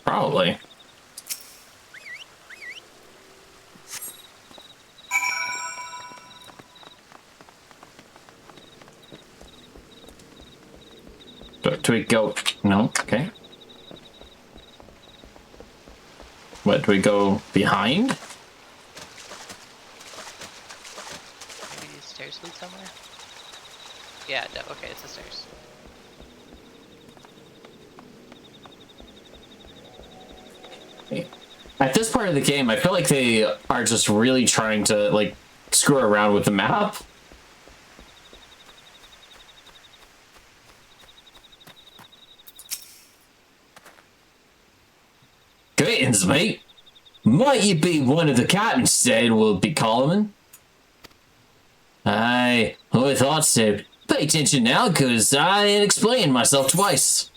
Probably. Do we go? No? Okay. What, do we go behind? Maybe these stairs lead somewhere? Yeah, okay, it's the stairs. At this part of the game, I feel like they are just really trying to, like, screw around with the map. Greetings, mate. Might you be one of the captains said will be Coleman? I thought so. Pay attention now, cause I ain't explained myself twice.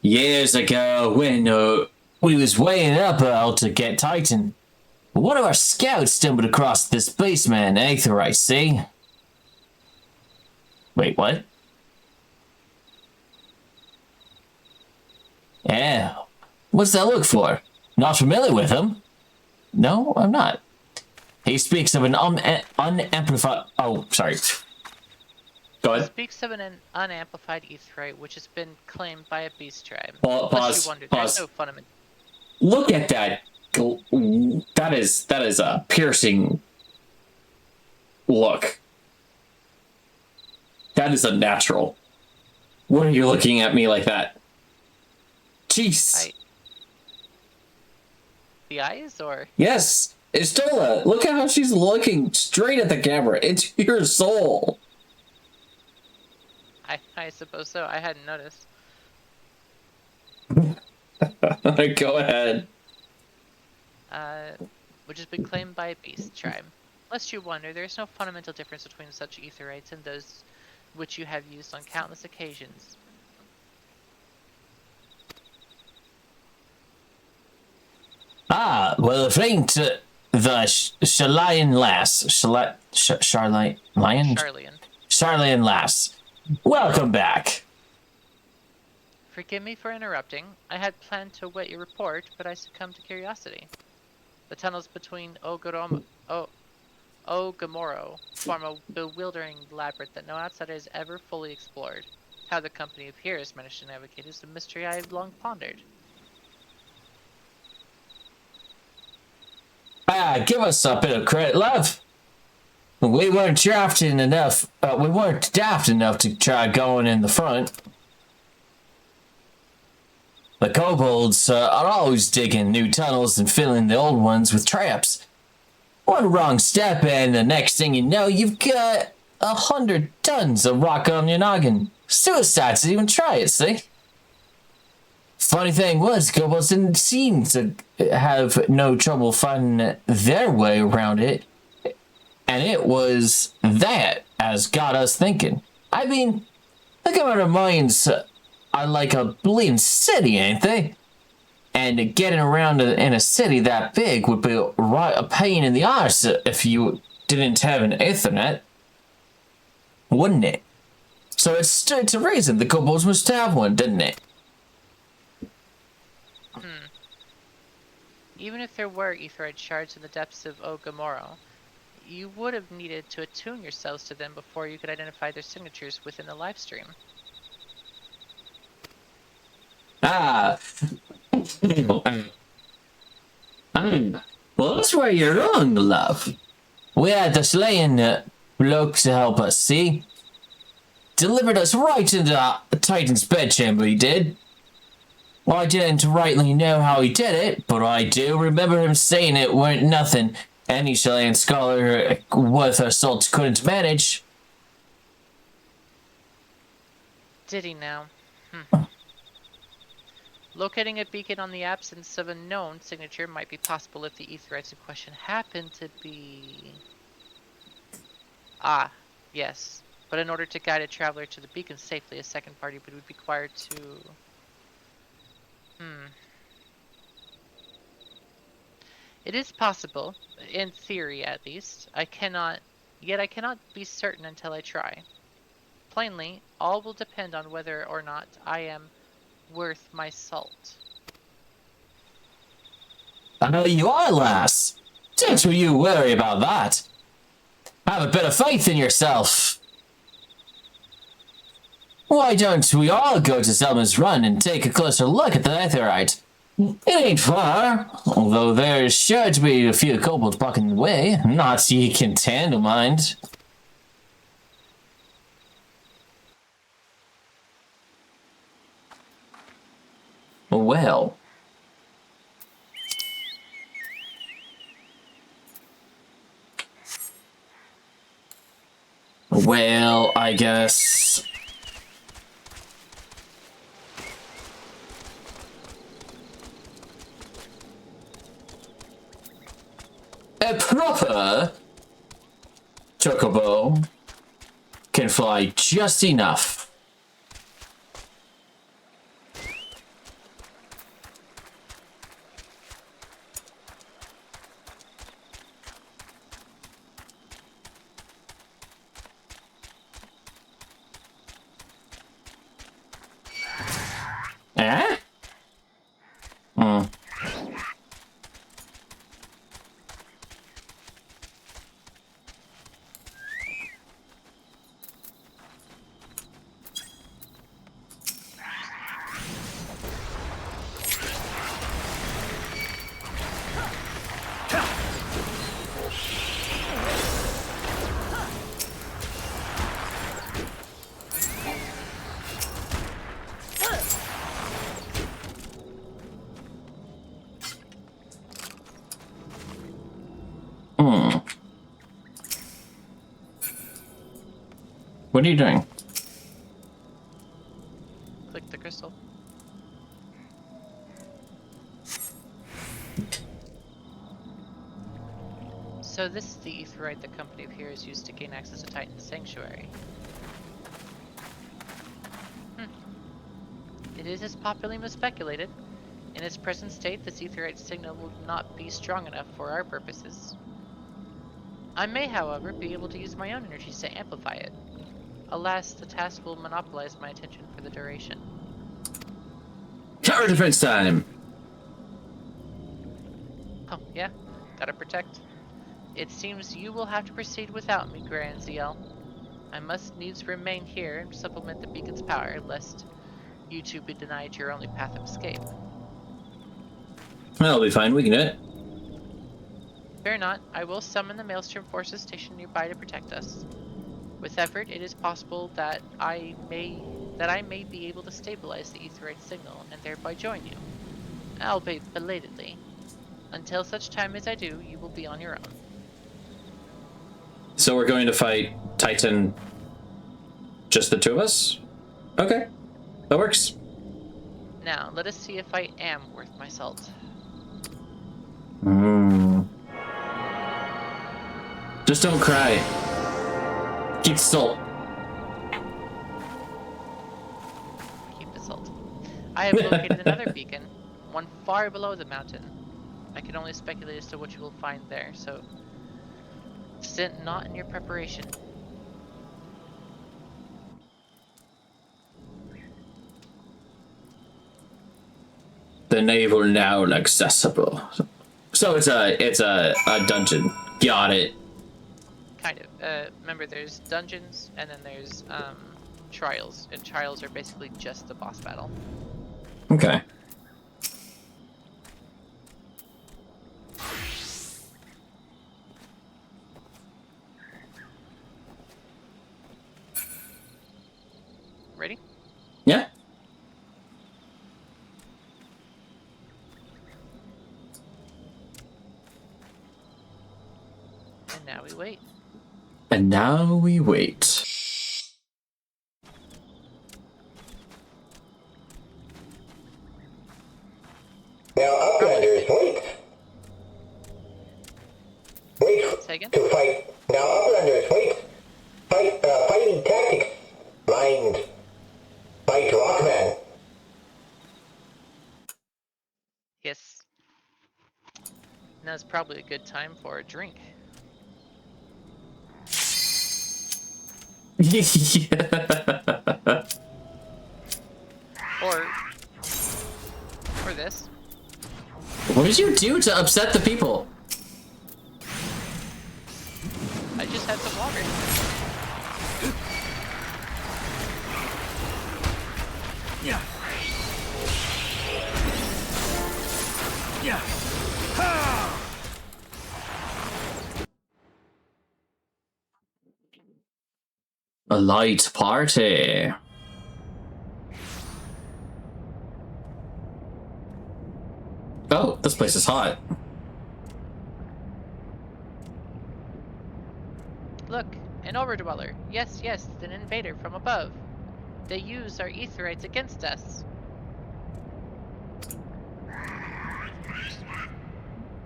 Years ago, when we was weighing up out to get Titan, one of our scouts stumbled across this beastman, Aetherite, see? Wait, what? Yeah. What's that look for? Not familiar with him? No, I'm not. He speaks of an unamplified... Oh, sorry. Go ahead. Speaks of an unamplified aetheryte which has been claimed by a beast tribe. Pause, Unless you wonder, pause. there's no fundament. Look at that. That is a piercing look. That is unnatural. What are you looking at me like that? Jeez. The eyes, or? Yes, Estola. Look at how she's looking straight at the camera. It's your soul. I suppose so. I hadn't noticed. Go ahead. Which has been claimed by a beast tribe. Lest you wonder, there is no fundamental difference between such aetherites and those which you have used on countless occasions. Ah, well, if it ain't the Charlian lass. Charlian? Charlian lass. Welcome back. Forgive me for interrupting. I had planned to await your report, but I succumbed to curiosity. The tunnels between Ogamoro form a bewildering labyrinth that no outsider has ever fully explored. How the company of heroes managed to navigate is a mystery I have long pondered. Give us a bit of credit, love. We weren't daft enough to try going in the front. The kobolds are always digging new tunnels and filling the old ones with traps. One wrong step and the next thing you know, you've got 100 tons of rock on your noggin. Suicide to even try it, see? Funny thing was, kobolds didn't seem to have no trouble finding their way around it. And it was that as got us thinking. I mean, look at our minds are like a bleeding city, ain't they? And getting around in a city that big would be a pain in the arse if you didn't have an Ethernet. Wouldn't it? So it stood to reason the kobolds must have one, didn't it? Even if there were aetherite shards in the depths of Ogamoro, you would have needed to attune yourselves to them before you could identify their signatures within the live stream. Well, that's where you're wrong, love. We had the slaying bloke to help us, see? Delivered us right into Titan's bedchamber, he did. Well, I didn't rightly know how he did it, but I do remember him saying it weren't nothing any Chilean scholar worth her salt couldn't manage. Did he now? Locating a beacon on the absence of a known signature might be possible if the aetherites in question happen to be... Ah, yes. But in order to guide a traveler to the beacon safely, a second party would be required to... It is possible, in theory at least. I cannot be certain until I try. Plainly, all will depend on whether or not I am worth my salt. I know you are, lass. Don't you worry about that. Have a bit of faith in yourself. Why don't we all go to Selma's Run and take a closer look at the Aetherite? It ain't far, although there's sure to be a few kobolds blocking the way. Not ye can handle, mind. Well. Well, I guess. A proper chocobo can fly just enough. Eh? Hmm. Hmm. What are you doing? Click the crystal. So this is the aetheryte the company of heroes used to gain access to Titan's sanctuary. It is as popularly was speculated. In its present state, this aetheryte signal will not be strong enough for our purposes. I may, however, be able to use my own energies to amplify it. Alas, the task will monopolize my attention for the duration. Tower defense time! Oh, yeah? Gotta protect. It seems you will have to proceed without me, Grand Ziel. I must needs remain here and supplement the beacon's power, lest you two be denied your only path of escape. That'll be fine, we can do it. Fear not, I will summon the Maelstrom forces stationed nearby to protect us. With effort, it is possible that I may be able to stabilize the aetheryte signal and thereby join you, albeit belatedly. Until such time as I do, you will be on your own. So we're going to fight Titan, just the two of us? Okay, that works. Now, let us see if I am worth my salt. Just don't cry. Keep salt. Keep the salt. I have located another beacon, one far below the mountain. I can only speculate as to what you will find there, so stint not in your preparation. The naval now accessible. So it's a dungeon. Got it. Kind of. Remember, there's dungeons, and then there's trials, and trials are basically just the boss battle. Okay. Ready? Yeah. And now we wait. And now we wait. Now, Uplanders, wait. Wait Say again? to fight. Now, Uplanders, wait. Fighting tactics. Mind. Fight Rockman. Yes. Now's probably a good time for a drink. Or this. What did you do to upset the people? I just had some water. Yeah. Yeah. Ha! A light party. Oh, this place is hot. Look, an An Overdweller. Yes, yes, an invader from above. They use our Aetherites against us.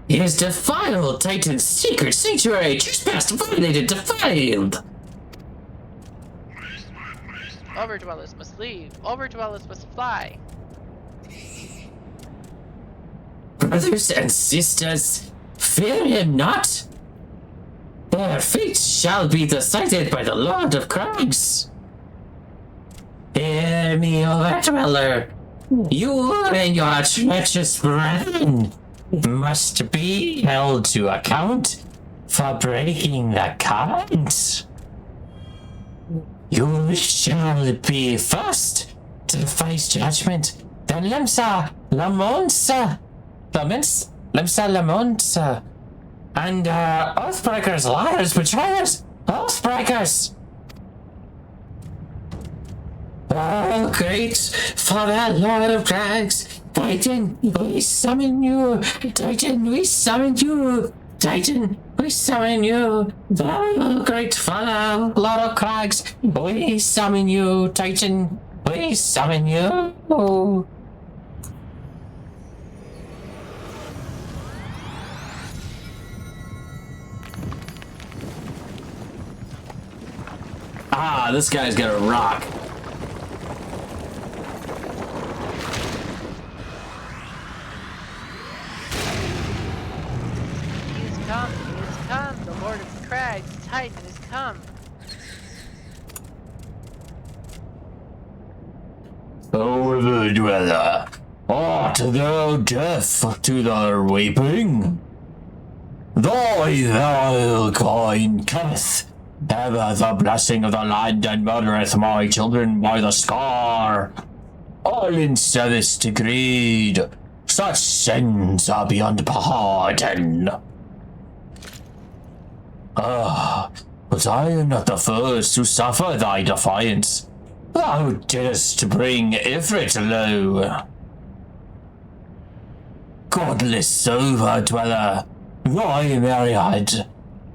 He has defiled Titan's secret sanctuary. Trespassed, violated, defiled. Overdwellers must leave. Overdwellers must fly. Brothers and sisters, fear him not. Their fate shall be decided by the Lord of Crags. Hear me, Overdweller. You and your treacherous brethren must be held to account for breaking the covenant. You shall be first to face judgment, then Lemsa, Lamonsa, Lamonsa, and Oathbreakers, liars, betrayers, Oathbreakers. Oh, great Father, Lord of Crags, Titan, we summon you. Titan, we summon you. Titan, we summon you. Oh, great Father, Lord of Crags, we summon you. Titan, we summon you. Ah, this guy's got a rock. He has come, he has come. The Lord of the Crags, Titan, has come. Overdweller, art thou deaf to their weeping? Thy vile coin cometh, ever the blessing of the land, and murdereth my children by the scar. All in service to greed, such sins are beyond pardon. But I am not the first to suffer thy defiance. Thou didst bring Ifrit low. Godless Overdweller, thy myriad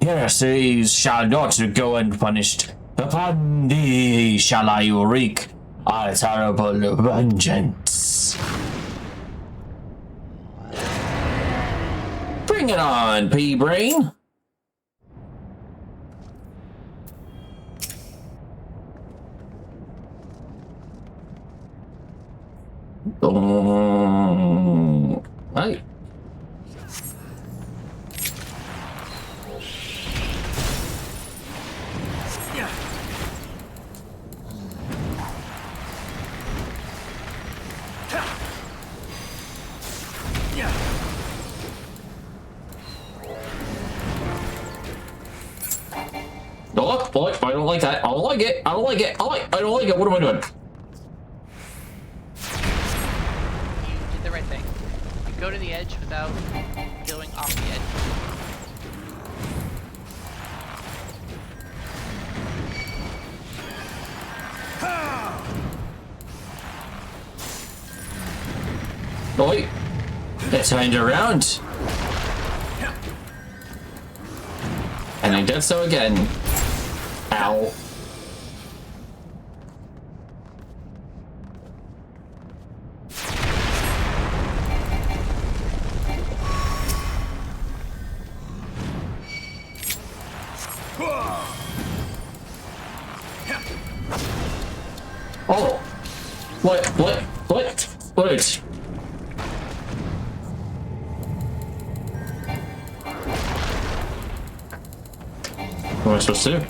heresies shall not go unpunished. Upon thee shall I wreak a terrible vengeance. Bring it on, P-Brain. Right. Yeah. Ha. Yeah. Oh, boy, I don't like that. I don't like it. I don't like it. I don't like it. What am I doing? You did the right thing. You go to the edge without going off the edge. Boy, it turned around. And I did so again. Ow. Oh! What? Wait. What am I supposed to do?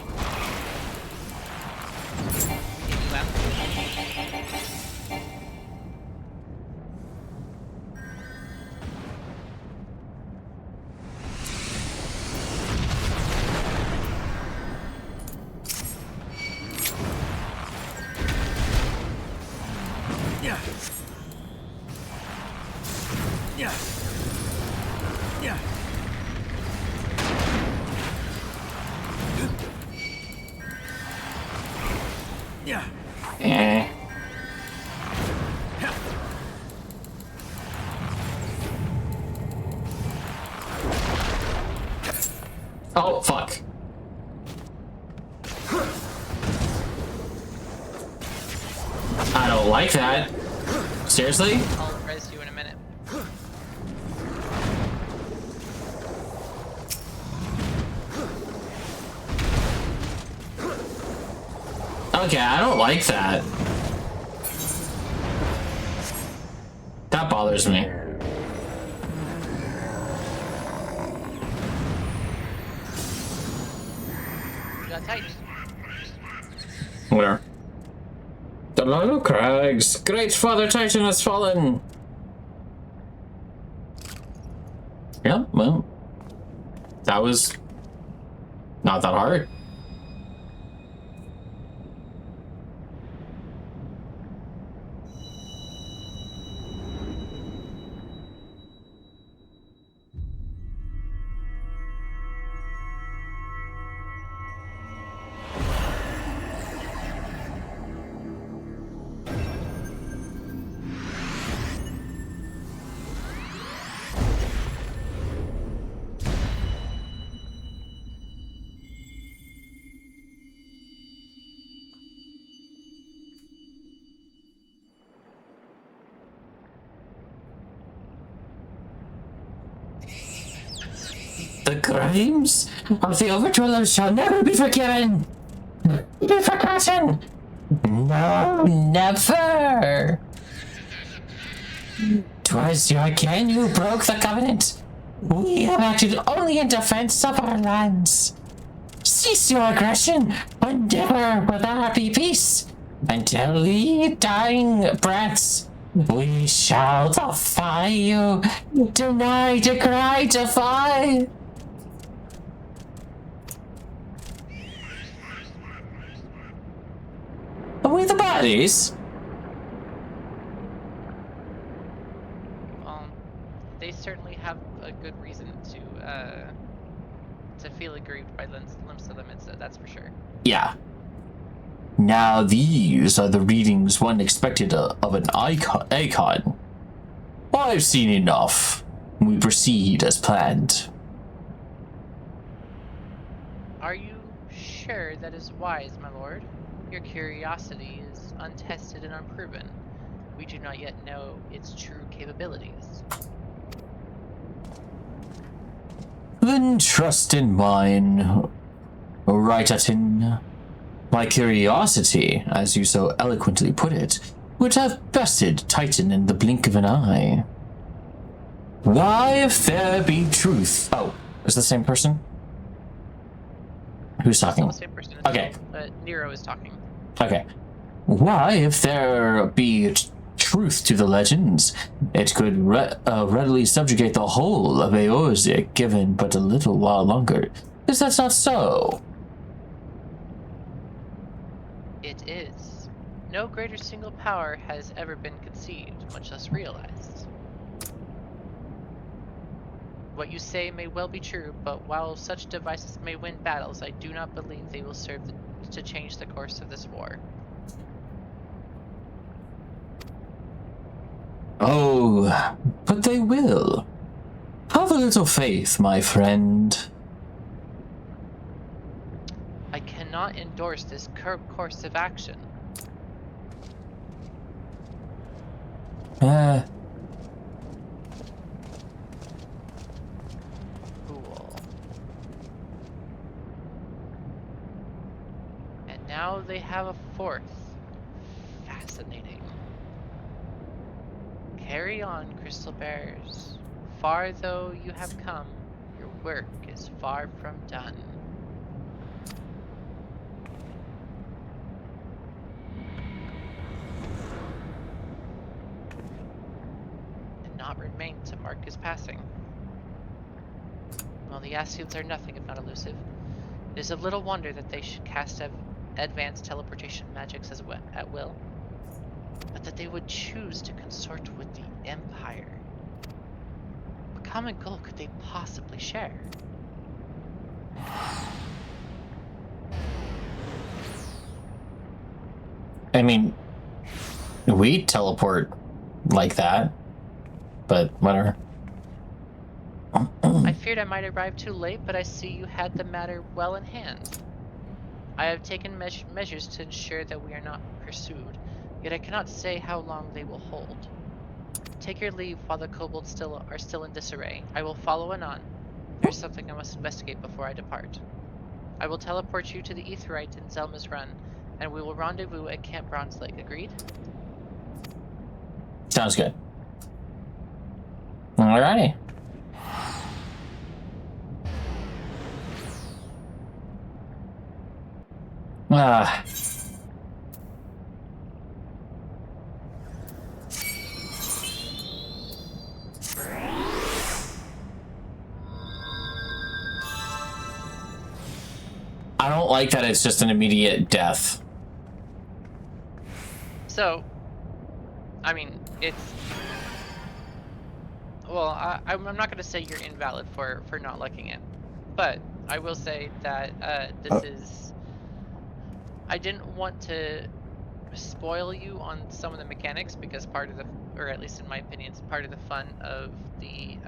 Yeah. Yeah. Yeah. Yeah. Eh. Oh, fuck. like that. Seriously? I'll res you in a minute. Okay, I don't like that. That bothers me. You got tight. Where? The Lolo Crags! Great Father Titan has fallen! Yeah, well. That was not that hard. The crimes of the Overdwellers shall never be forgiven! Be forgotten! No, never! 'Twas your kin who broke the covenant. We have acted only in defense of our lands. Cease your aggression, and never will there be peace. Until the dying breaths, we shall defy you. Deny, decry, defy. Are we the bodies? They certainly have a good reason to feel aggrieved by limbs of them. That's for sure. Yeah. Now these are the readings one expected of an icon. I've seen enough. We proceed as planned. Are you sure that is wise, my lord? Your curiosity is untested and unproven. We do not yet know its true capabilities. Then trust in mine, Raitatin. My curiosity, as you so eloquently put it, would have bested Titan in the blink of an eye. Why, if there be truth... Oh, is it the same person? Who's talking? It's the same person. Okay. Nero is talking. Okay. Why, if there be truth to the legends, it could readily subjugate the whole of Eorzea given but a little while longer. Is that not so? It is. No greater single power has ever been conceived, much less realized. What you say may well be true, but while such devices may win battles, I do not believe they will serve to change the course of this war. Oh, but they will. Have a little faith, my friend. I cannot endorse this course of action. Cool. And now they have a fourth. Fascinating. Carry on, Crystal Bears. Far though you have come, your work is far from done. Did not remain to mark his passing. Well, the Ascians are nothing if not elusive. It is of little wonder that they should cast advanced teleportation magics at will. But that they would choose to consort with the Empire. What common goal could they possibly share? I mean, we teleport like that, but whatever. I feared I might arrive too late, but I see you had the matter well in hand. I have taken measures to ensure that we are not pursued. yet I cannot say how long they will hold. Take your leave while the kobolds are still in disarray. I will follow anon. There's something I must investigate before I depart. I will teleport you to the Aetheryte in Zelma's Run, and we will rendezvous at Camp Bronze Lake. Agreed? Sounds good. Alrighty. I don't like that it's just an immediate death. So, I mean, it's... Well, I'm not going to say you're invalid for not liking it, but I will say that this is... I didn't want to spoil you on some of the mechanics because part of the, or at least in my opinion, part of the fun of the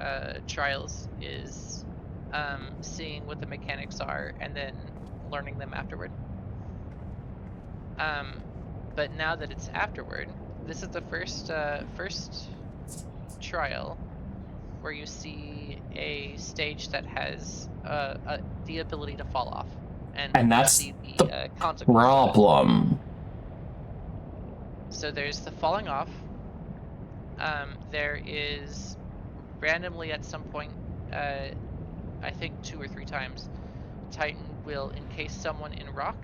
trials is seeing what the mechanics are and then learning them afterward. But now that it's afterward, this is the first trial where you see a stage that has the ability to fall off, and that's see the consequences. problem. So there's the falling off. There is randomly at some point, I think 2 or 3 times, Titan will encase someone in rock.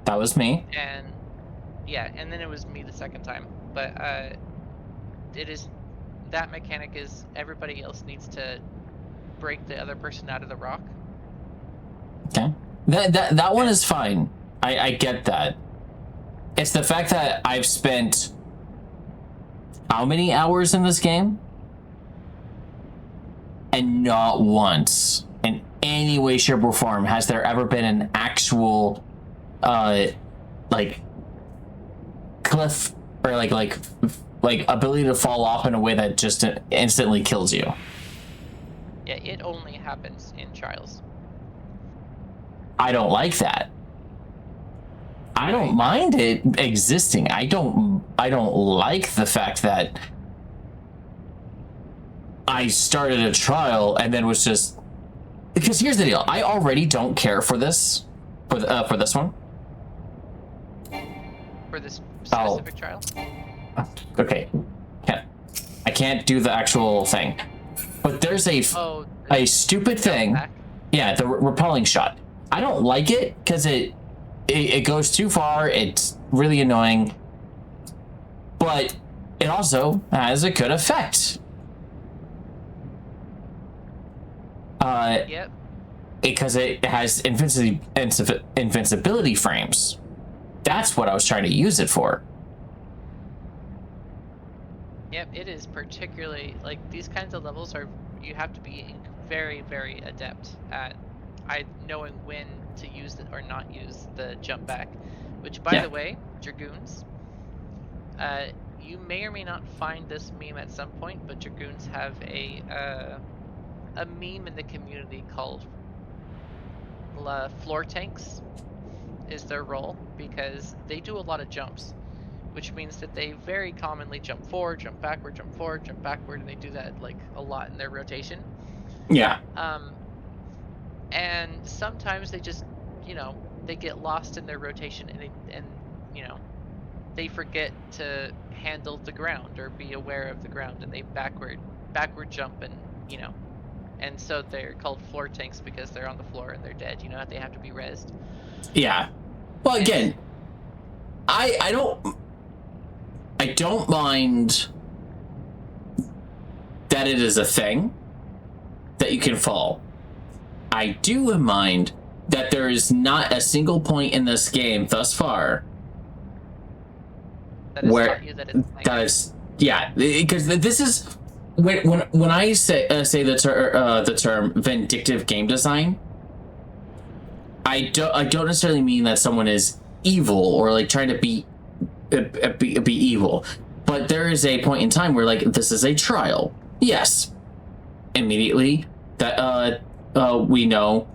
That was me. And yeah, and then it was me the second time. But it is, that mechanic is everybody else needs to break the other person out of the rock. Okay. That one is fine. I get that. It's the fact that I've spent how many hours in this game? And not once in any way, shape, or form has there ever been an actual like cliff or like ability to fall off in a way that just instantly kills you. Yeah, it only happens in trials. I don't like that. I don't mind it existing. I don't like the fact that I started a trial and then was just, because here's the deal. I already don't care for this for this one. For this specific trial? Okay. I can't do the actual thing. But there's a stupid thing. Back. Yeah, the repelling shot. I don't like it because it goes too far. It's really annoying. But it also has a good effect. Yep. Because it has invincibility frames. That's what I was trying to use it for. Yep, it is particularly, like, these kinds of levels are, you have to be very, very adept at knowing when to use it or not use the jump back. Which, by the way, Dragoons, you may or may not find this meme at some point, but Dragoons have a meme in the community called floor tanks is their role, because they do a lot of jumps, which means that they very commonly jump forward, jump backward, jump forward, jump backward, and they do that like a lot in their rotation. Yeah. And sometimes they just, they get lost in their rotation and they forget to handle the ground or be aware of the ground, and they backward jump, and and so they're called floor tanks because they're on the floor and they're dead. They have to be rezzed. Yeah. Well, again, I don't mind that it is a thing that you can fall. I do mind that there is not a single point in this game thus far That has where taught you that it's that is, yeah, because this is when I say the term vindictive game design, I don't necessarily mean that someone is evil or like trying to be evil, but there is a point in time where, like, this is a trial. Yes, immediately that we know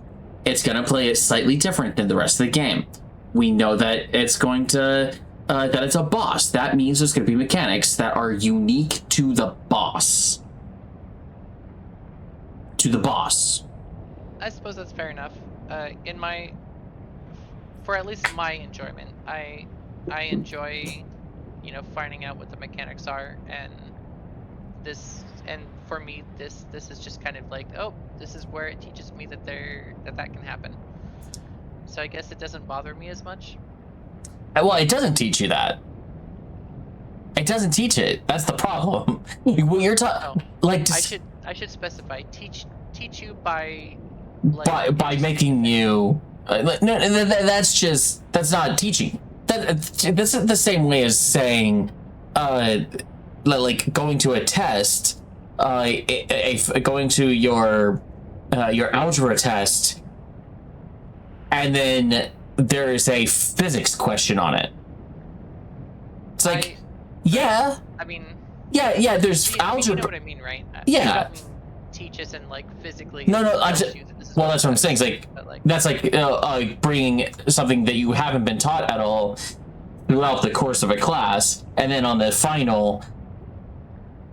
it's gonna play it slightly different than the rest of the game. We know that it's going to that it's a boss. That means there's going to be mechanics that are unique to the boss. I suppose that's fair enough. For at least my enjoyment, I enjoy, finding out what the mechanics are, and for me, this is just kind of like, oh, this is where it teaches me that that can happen. So I guess it doesn't bother me as much. Well, it doesn't teach you that. It doesn't teach it. That's the problem. When you're talking, I should specify teach you by by making you. No, that's not teaching. This is the same way as saying, like going to a test, going to your algebra test, and then there is a physics question on it. It's like, yeah. I mean. Yeah. There's algebra. You know what I mean, right? Yeah. I don't mean teach us and like physically. No. That's what I'm saying. It's that's like bringing something that you haven't been taught at all throughout the course of a class, and then on the final,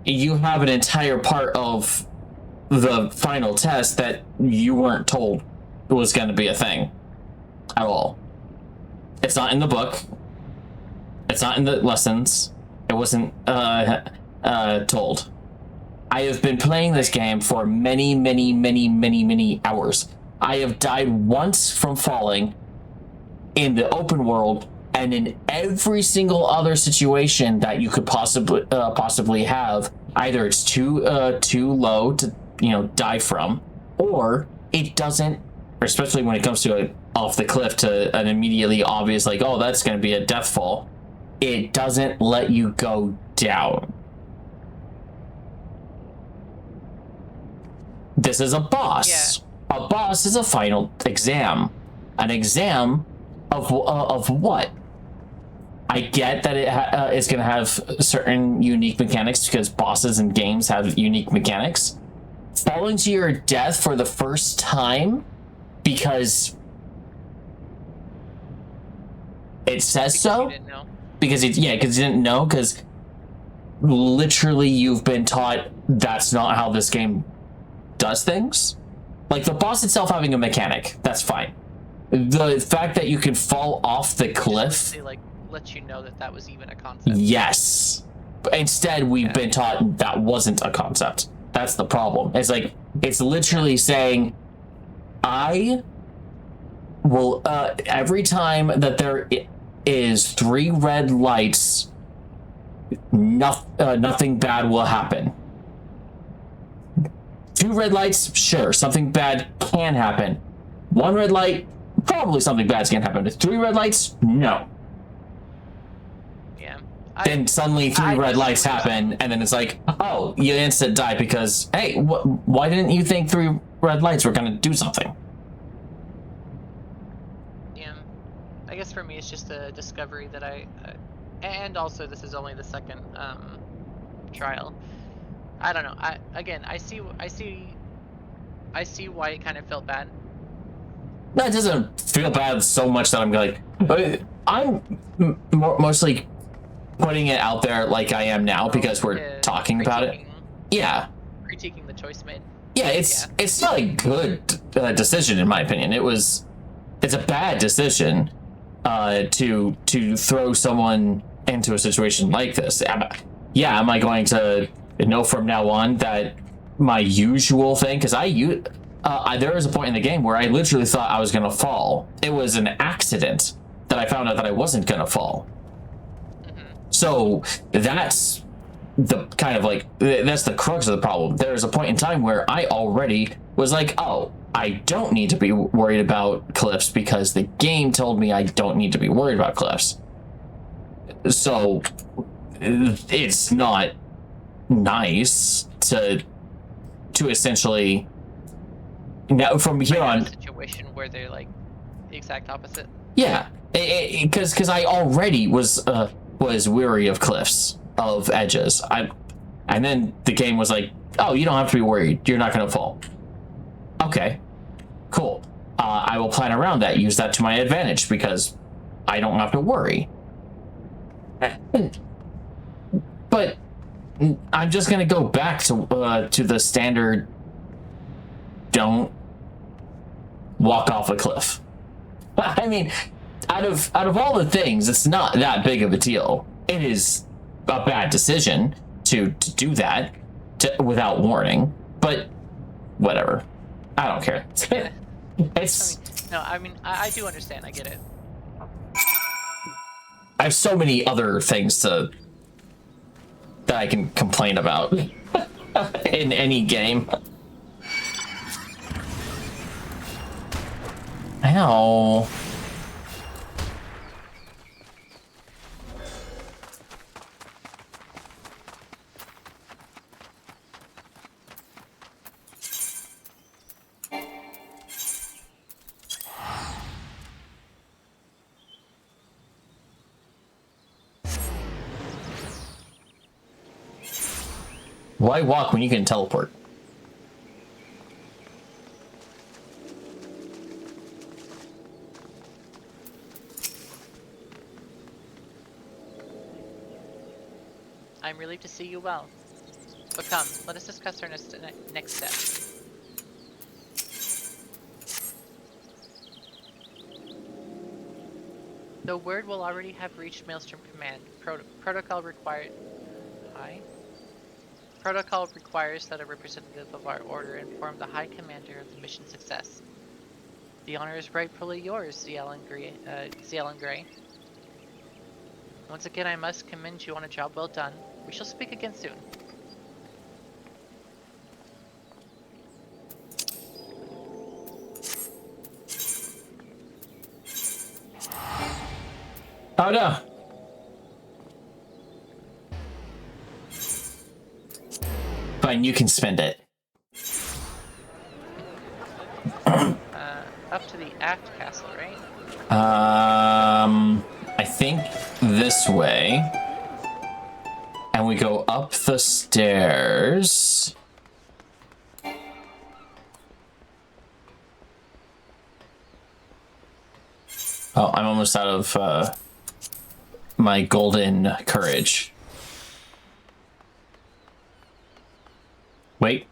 you have an entire part of the final test that you weren't told was going to be a thing at all. It's not in the book. It's not in the lessons. It wasn't told. I have been playing this game for many hours. I have died once from falling in the open world, and in every single other situation that you could possibly have, either it's too low to die from, or it doesn't. Especially when it comes to off the cliff to an immediately obvious, like, oh, that's going to be a death fall. It doesn't let you go down. This is a boss. Yeah. A boss is a final exam. An exam of what? I get that it's going to have certain unique mechanics because bosses in games have unique mechanics. Falling to your death for the first time because it says so. You didn't know. Because you didn't know, because literally you've been taught that's not how this game does things. Like the boss itself having a mechanic, that's fine. The fact that you can fall off the cliff, they let you know that was even a concept. Yes. But instead, we've been taught that wasn't a concept. That's the problem. It's like, it's literally saying, I will, every time that there is 3 red lights, nothing bad will happen. 2 red lights, sure, something bad can happen. 1 red light, probably something bad's gonna happen. 3 red lights, no. Yeah. Then suddenly 3 red lights happen, and then it's like, oh, you instant die because, hey, why didn't you think 3 red lights were gonna do something? Yeah. I guess for me it's just a discovery that and also this is only the second trial. I don't know. I see why it kind of felt bad. No, it doesn't feel bad so much that I'm like, I'm mostly putting it out there like I am now because we're talking about it. Yeah. Critiquing the choice made. Yeah, it's not a good decision in my opinion. It's a bad decision to throw someone into a situation like this. Am I going to know from now on that my usual thing? Because there was a point in the game where I literally thought I was going to fall. It was an accident that I found out that I wasn't going to fall. Mm-hmm. So that's the kind of that's the crux of the problem. There's a point in time where I already was like, oh, I don't need to be worried about cliffs because the game told me I don't need to be worried about cliffs. So it's not nice to essentially now from here on a situation where they're like the exact opposite. Yeah, because I already was weary of cliffs, of edges. And then the game was like, oh, you don't have to be worried, you're not gonna fall. Okay, cool. I will plan around that, use that to my advantage because I don't have to worry. But I'm just gonna go back to the standard. Don't walk off a cliff. I mean, out of all the things, it's not that big of a deal. It is a bad decision to do that without warning, but whatever. I don't care. It's. I do understand. I get it. I have so many other things that I can complain about in any game. Ow. Why walk when you can teleport? I'm relieved to see you well. But come, let us discuss our next step. The word will already have reached Maelstrom Command. Protocol required. Hi. Protocol requires that a representative of our order inform the High Commander of the mission's success. The honor is rightfully yours, Zealan Grey. Once again, I must commend you on a job well done. We shall speak again soon. Oh no. Fine, you can spend it. Up to the Aft Castle, right? I think this way. And we go up the stairs. Oh, I'm almost out of my golden courage. Wait.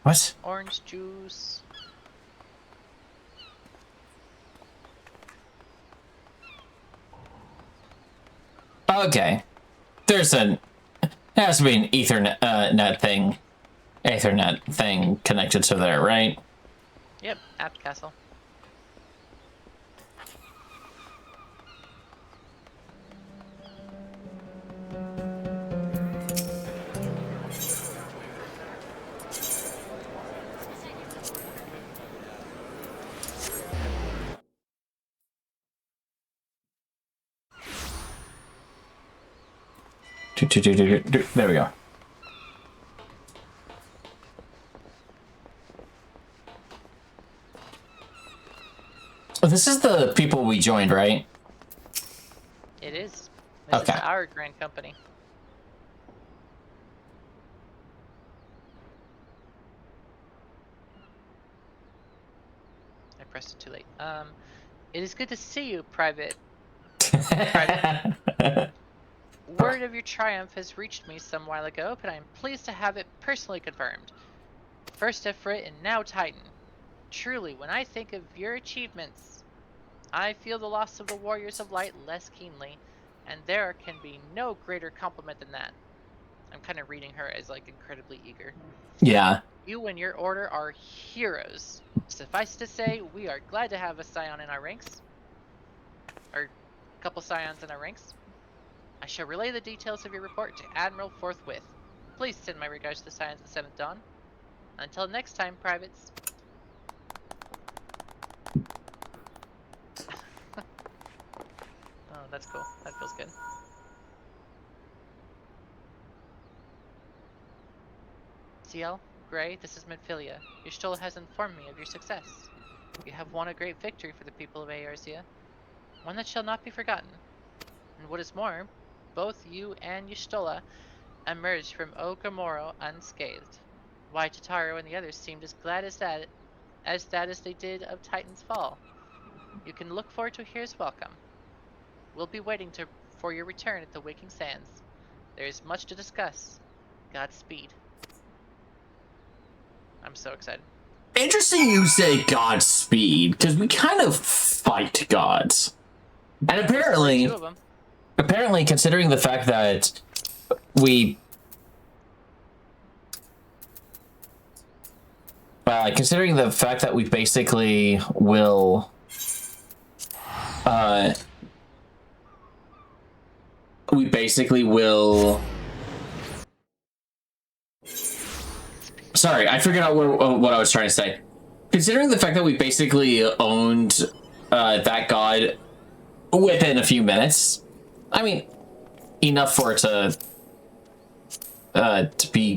What? Orange juice. Okay. There has to be an Ethernet thing connected to there, right? Yep, Aft Castle. There we are. Oh, this is the people we joined, right? It is. This Okay. is our grand company. I pressed it too late. It is good to see you, Private. Word of your triumph has reached me some while ago, but I am pleased to have it personally confirmed. First Ifrit and now Titan. Truly, when I think of your achievements, I feel the loss of the Warriors of Light less keenly, and there can be no greater compliment than that. I'm kind of reading her as, like, incredibly eager. Yeah. You and your order are heroes. Suffice to say, we are glad to have a Scion in our ranks. Or a couple Scions in our ranks. I shall relay the details of your report to Admiral forthwith. Please send my regards to the Scions of the 7th Dawn. Until next time, privates. Oh, that's cool. That feels good. CL, Gray, this is Medphilia. Your Stola has informed me of your success. You have won a great victory for the people of Eorzea. One that shall not be forgotten. And what is more, both you and Y'shtola emerged from O'Gamoro unscathed. Why Tataru and the others seemed as glad as they did of Titan's fall. You can look forward to here's welcome. We'll be waiting for your return at the Waking Sands. There is much to discuss. Godspeed. I'm so excited. Interesting you say Godspeed, because we kind of fight gods. And apparently, Two of them. considering the fact that we... considering the fact that we basically will... Sorry, I figured out what I was trying to say. Considering the fact that we basically owned that god within a few minutes, I mean, enough for it to be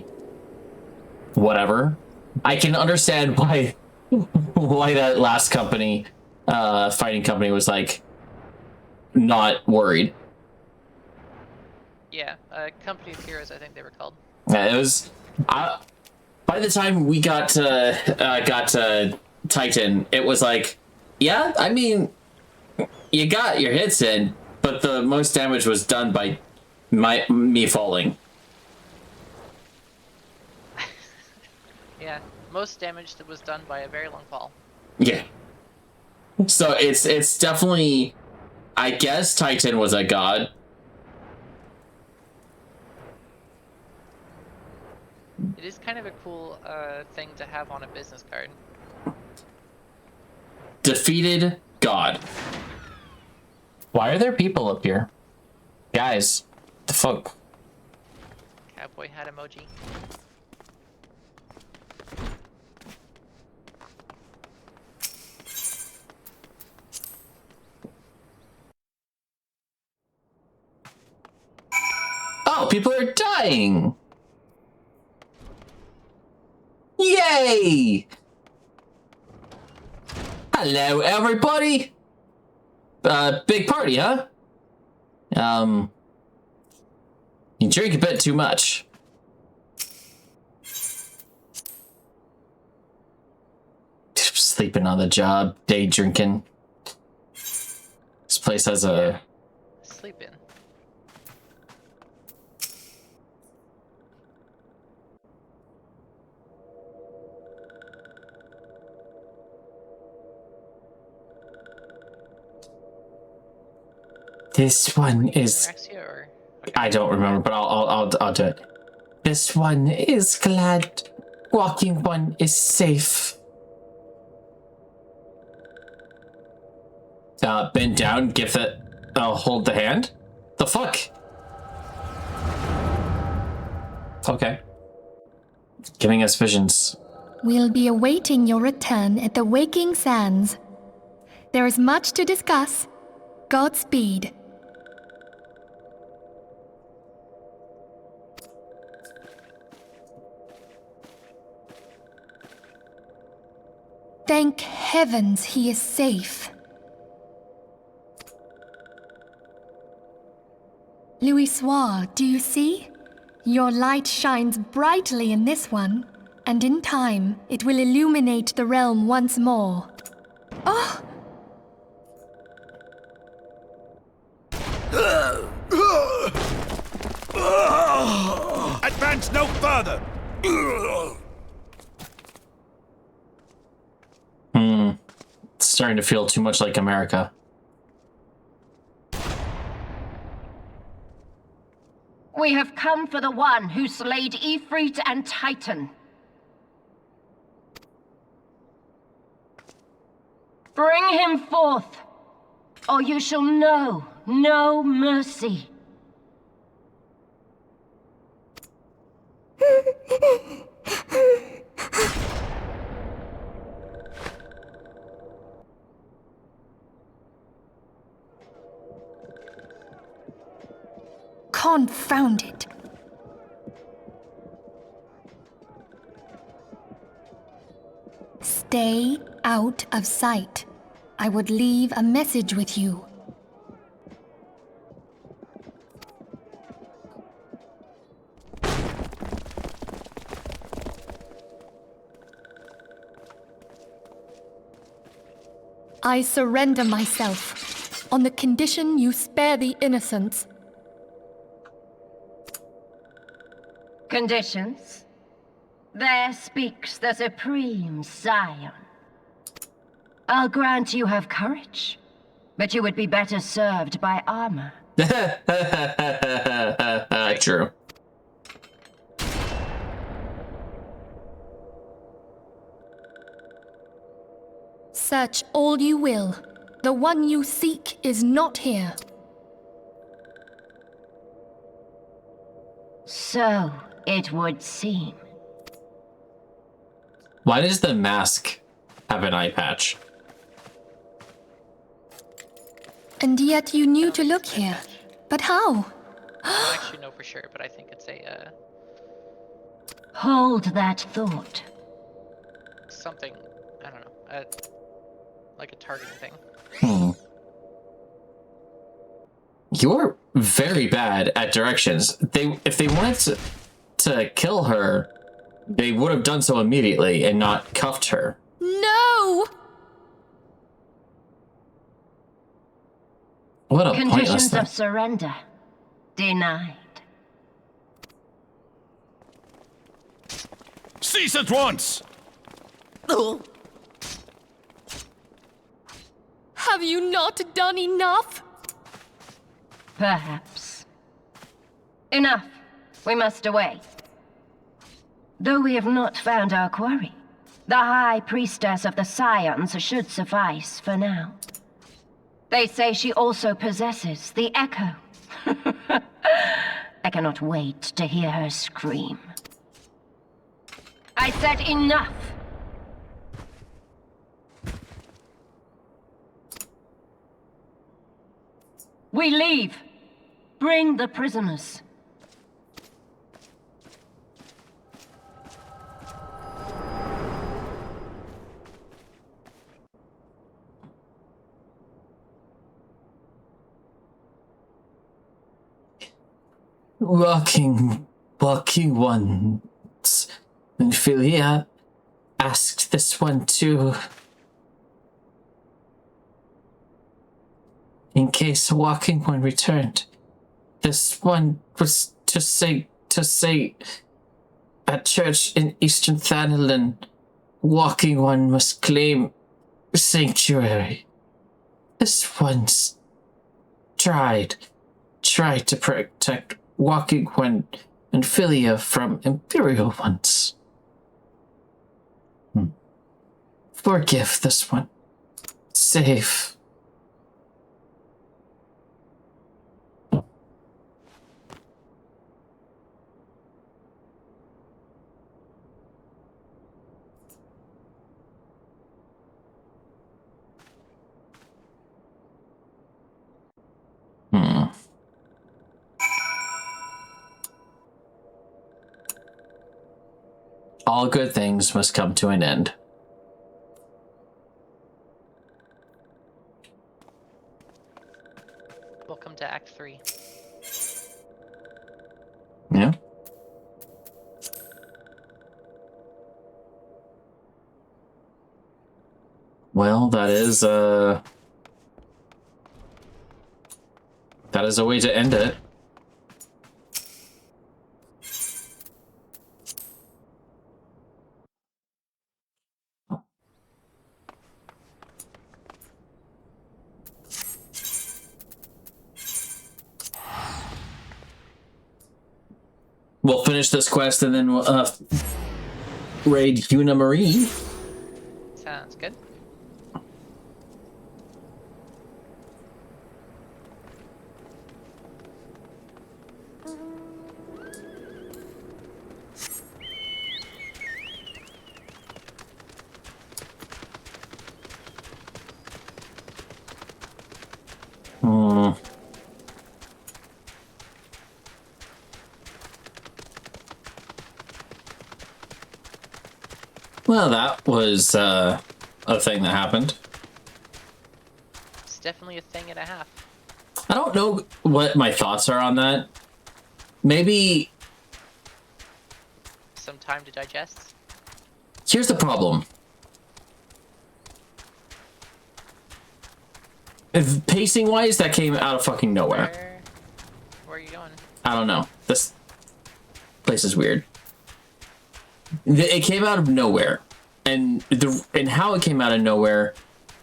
whatever. I can understand why that last company, fighting company, was like not worried. Yeah, Company of Heroes, I think they were called. Yeah, it was. By the time we got to Titan, it was like, yeah, I mean, you got your hits in, but the most damage was done by me falling. Yeah, most damage that was done by a very long fall. Yeah. So it's definitely, I guess Titan was a god. It is kind of a cool thing to have on a business card. Defeated god. Why are there people up here? Guys, the fuck? Cowboy hat emoji. Oh, people are dying! Yay! Hello, everybody! Big party, huh? You drink a bit too much. Sleeping on the job, day drinking. This place has a... Sleep in. This one is... Anorexia or... I don't remember, but I'll do it. This one is glad. Walking one is safe. Bend down, give it... hold the hand? The fuck? Okay. Giving us visions. We'll be awaiting your return at the Waking Sands. There is much to discuss. Godspeed. Thank heavens he is safe. Louisoire, do you see? Your light shines brightly in this one, and in time it will illuminate the realm once more. Oh! Advance no further! It's starting to feel too much like America. We have come for the one who slayed Ifrit and Titan. Bring him forth, or you shall know no mercy. Confound it. Stay out of sight. I would leave a message with you. I surrender myself. on the condition you spare the innocents. Conditions? There speaks the supreme Scion. I'll grant you have courage, but you would be better served by armor. True. Search all you will. The one you seek is not here. So it would seem. Why does the mask have an eye patch? And yet you knew to look here. But how? I don't actually know for sure, but I think it's a Hold that thought. something. I don't know. Like a targeting thing. You're very bad at directions. If they wanted to kill her, they would have done so immediately and not cuffed her. No! What a pointless Conditions thing. of surrender. Denied. Cease at once! Have you not done enough? Perhaps. Enough. We must away. Though we have not found our quarry, the High Priestess of the Scions should suffice for now. They say she also possesses the Echo. I cannot wait to hear her scream. I said enough! We leave. Bring the prisoners. Walking once. And Philia asked this one too. In case Walking One returned, this one was to say at church in Eastern Thanalan, Walking One must claim sanctuary. This one's tried to protect Walking One and Philia from Imperial ones. Forgive this one. Save. All good things must come to an end. Welcome to Act 3. Yeah. Well, that is a way to end it. We'll finish this quest and then we'll raid Una Marie. Sounds good. Well, that was a thing that happened. It's definitely a thing and a half. I don't know what my thoughts are on that. Maybe Some time to digest. here's the problem. Pacing wise, that came out of fucking nowhere. Where are you going? I don't know. This place is weird. It came out of nowhere, and how it came out of nowhere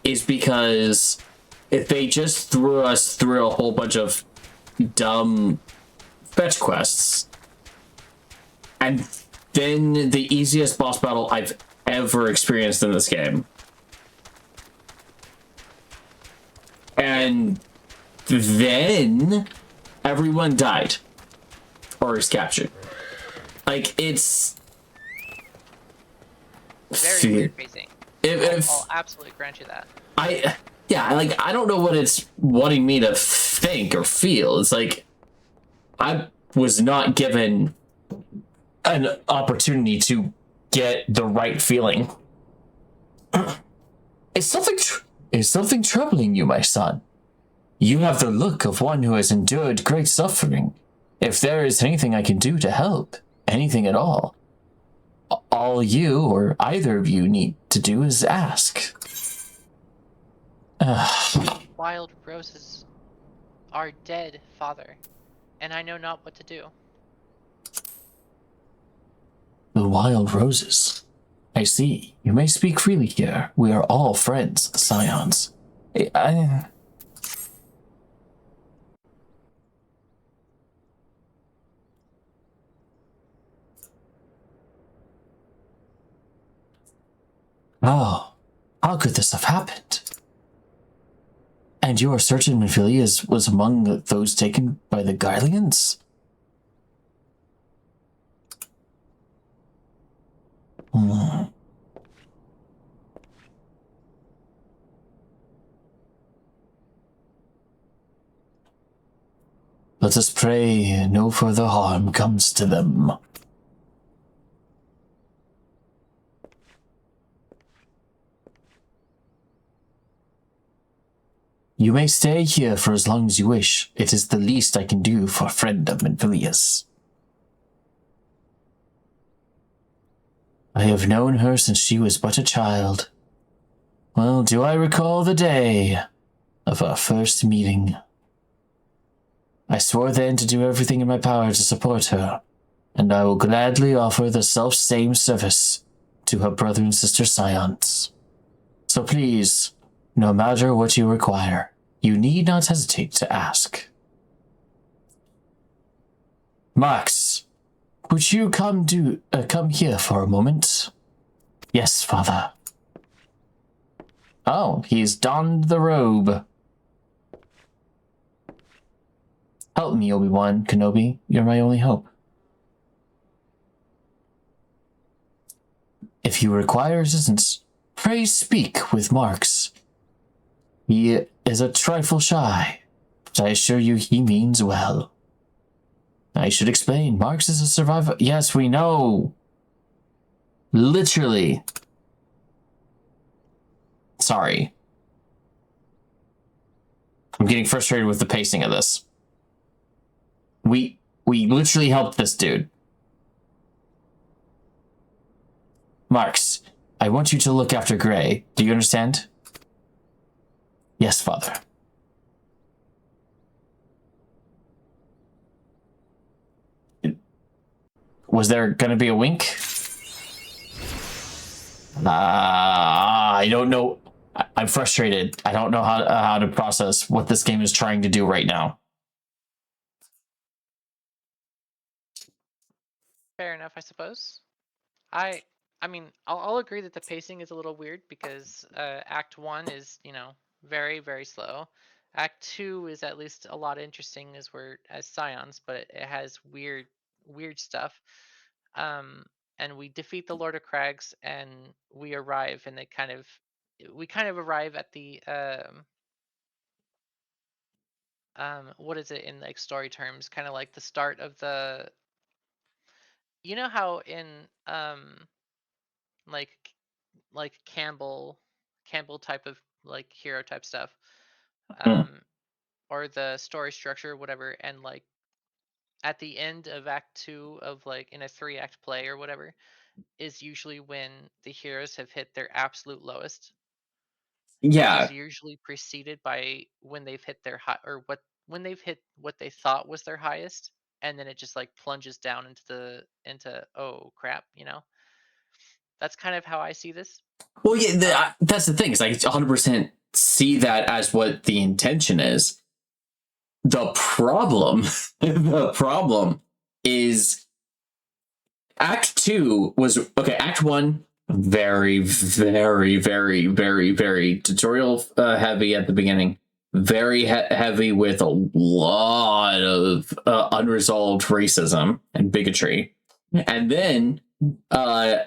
is because if they just threw us through a whole bunch of dumb fetch quests, and then the easiest boss battle I've ever experienced in this game, and then everyone died or is captured. Like, it's Very weird pacing. I'll absolutely grant you that. I don't know what it's wanting me to think or feel. It's like I was not given an opportunity to get the right feeling. Is something troubling you, my son? You have the look of one who has endured great suffering. If there is anything I can do to help, anything at all you or either of you need to do is ask. Wild roses are dead, father, and I know not what to do. The wild roses. I see. You may speak freely here. We are all friends, scions. Oh, how could this have happened? And you are certain Menphilius was among those taken by the Garleans? Let us pray no further harm comes to them. You may stay here for as long as you wish. It is the least I can do for a friend of Menphilius. I have known her since she was but a child. Well, do I recall the day of our first meeting? I swore then to do everything in my power to support her, and I will gladly offer the self-same service to her brother and sister scions. So please, no matter what you require, you need not hesitate to ask. Max, would you come here for a moment? Yes, father. Oh, he's donned the robe. Help me, Obi-Wan Kenobi. You're my only hope. If you require assistance, pray speak with Marx. He is a trifle shy, but I assure you he means well. I should explain, Marx is a survivor. Yes, we know. Literally. Sorry. I'm getting frustrated with the pacing of this. We literally helped this dude. Marx, I want you to look after Gray. Do you understand? Yes, father. Was there gonna be a wink? I don't know. I'm frustrated. I don't know how to process what this game is trying to do right now. Fair enough, I suppose. I mean, I'll agree that the pacing is a little weird because Act 1 is, very, very slow. Act 2 is at least a lot interesting as scions, but it has weird stuff. And we defeat the Lord of Crags, and we arrive, and we kind of arrive at the what is it in like story terms? Kind of like the start of the. You know how in like Campbell type of like hero type stuff, or the story structure, whatever, and like at the end of Act 2 of like in a 3-act play or whatever, is usually when the heroes have hit their absolute lowest. Yeah, is usually preceded by when they've hit their high, or when they've hit what they thought was their highest, and then it just like plunges down into oh crap, you know. That's kind of how I see this. well, yeah, Um, that's the thing. Is I 100% see that as what the intention is. The problem, the problem is Act 2 was okay. Act 1, very, very, very, very, very tutorial heavy at the beginning. Very heavy with a lot of unresolved racism and bigotry, and then a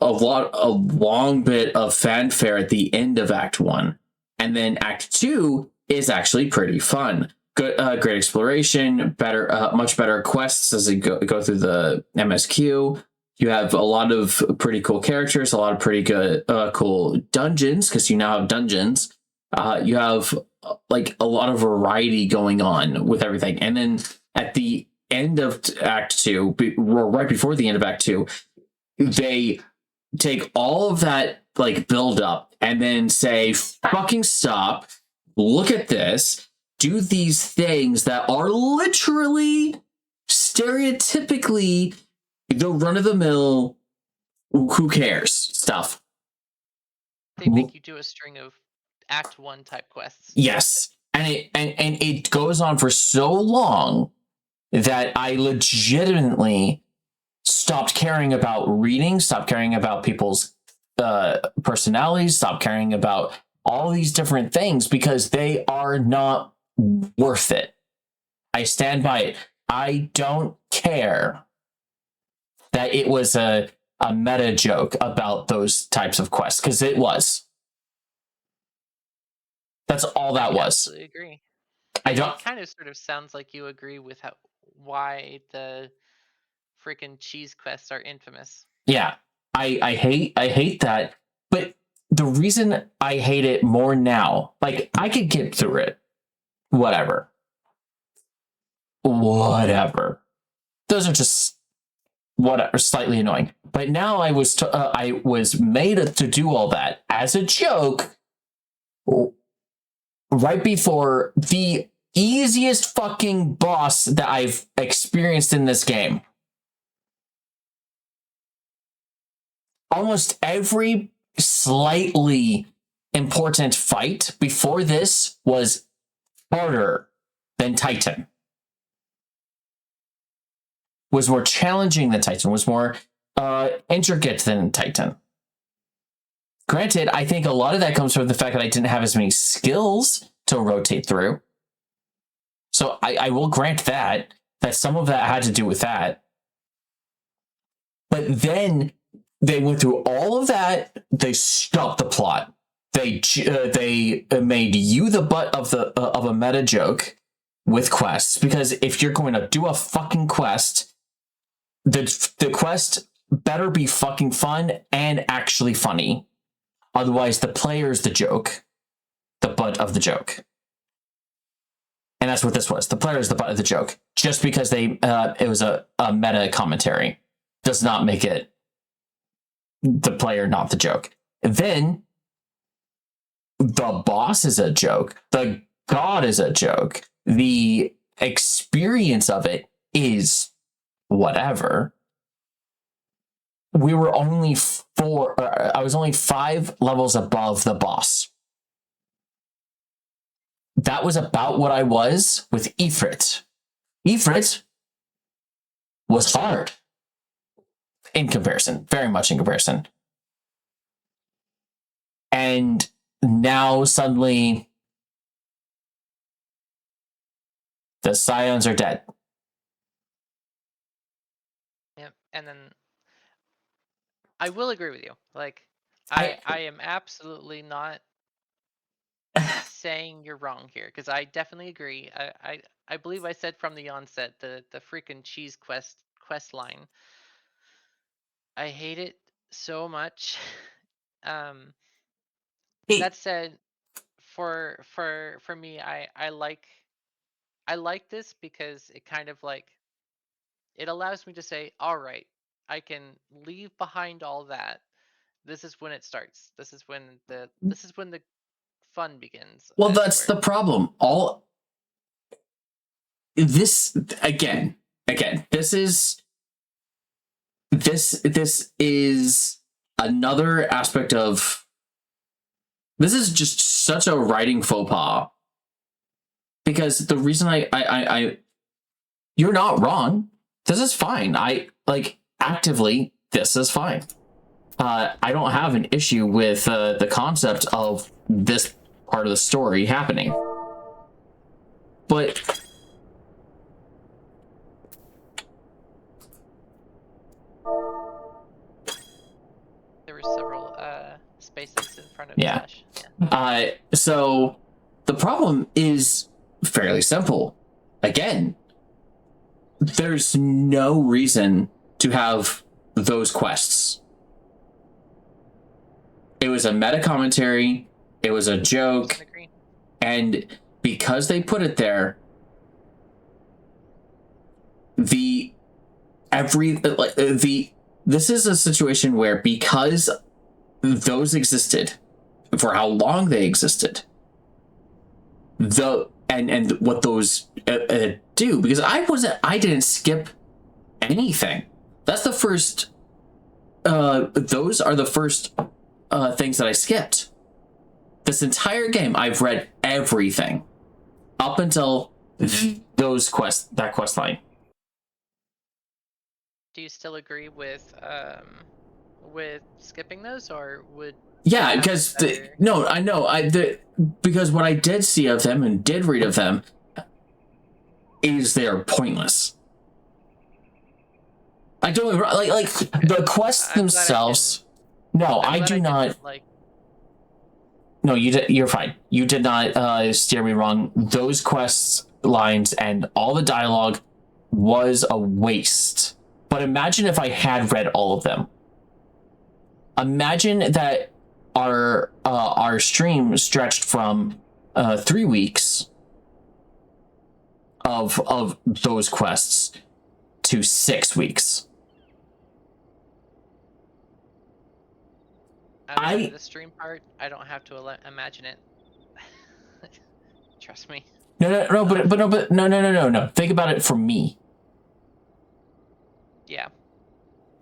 long bit of fanfare at the end of Act 1, and then Act 2 is actually pretty fun. Good, great exploration, better, much better quests as you go through the MSQ. You have a lot of pretty cool characters, a lot of pretty good, cool dungeons because you now have dungeons. You have like a lot of variety going on with everything, and then at the end of Act 2, right before the end of Act 2, they take all of that like build up and then say, fucking stop, look at this, do these things that are literally stereotypically the run of the mill, who cares stuff. they make you do a string of Act 1 type quests. Yes. And it goes on for so long that I legitimately stopped caring about reading, stopped caring about people's personalities, stopped caring about all these different things because they are not worth it. I stand by it. I don't care that it was a meta joke about those types of quests, because it was. That's all that was. Absolutely agree. I don't. It kind of sort of sounds like you agree with why the freaking cheese quests are infamous. Yeah, I hate that, but the reason I hate it more now, like I could get through it, whatever. Those are just whatever, slightly annoying. But now I was made to do all that as a joke right before the easiest fucking boss that I've experienced in this game. Almost every slightly important fight before this was harder than Titan. Was more challenging than Titan, was more intricate than Titan. Granted, I think a lot of that comes from the fact that I didn't have as many skills to rotate through. So I will grant that some of that had to do with that. But then they went through all of that. They stopped the plot. They made you the butt of a meta joke with quests, because if you're going to do a fucking quest, the quest better be fucking fun and actually funny. Otherwise, the player's the joke, the butt of the joke. And that's what this was. The player is the butt of the joke. Just because it was a meta commentary does not make it the player, not the joke. And then the boss is a joke. The god is a joke. The experience of it is whatever. We were only I was only 5 levels above the boss. That was about what I was with Ifrit. Ifrit was hard in comparison, very much in comparison. And now suddenly the Scions are dead. Yep. And then I will agree with you. Like, I am absolutely not saying you're wrong here, because I definitely agree. I believe I said from the onset, the freaking cheese quest line, I hate it so much. That said, for me, I like this because it kind of like, it allows me to say, all right, I can leave behind all that. This is when it starts. This is when the fun begins. Well, I that's swear. the problem. All this again. This is another aspect of. This is just such a writing faux pas. Because the reason I you're not wrong. This is fine. Actively, this is fine. I don't have an issue with the concept of this part of the story happening. But There were several spaces in front of Yeah. Slash. Yeah. So the problem is fairly simple. Again, there's no reason to have those quests. It was a meta commentary. It was a joke. Agree. And because they put it there, this is a situation where because those existed for how long they existed, and what those do, because I didn't skip anything. That's the first. Those are the first things that I skipped. This entire game, I've read everything up until that quest line. Do you still agree with skipping those, or would? Yeah, because no, I know because what I did see of them and did read of them is they are pointless. I don't like the quests themselves. No, I do not. No, you're fine. You did not steer me wrong. Those quest lines and all the dialogue was a waste. But imagine if I had read all of them. Imagine that our stream stretched from 3 weeks of those quests to 6 weeks. The stream part, I don't have to imagine it. Trust me. No. Think about it for me. Yeah.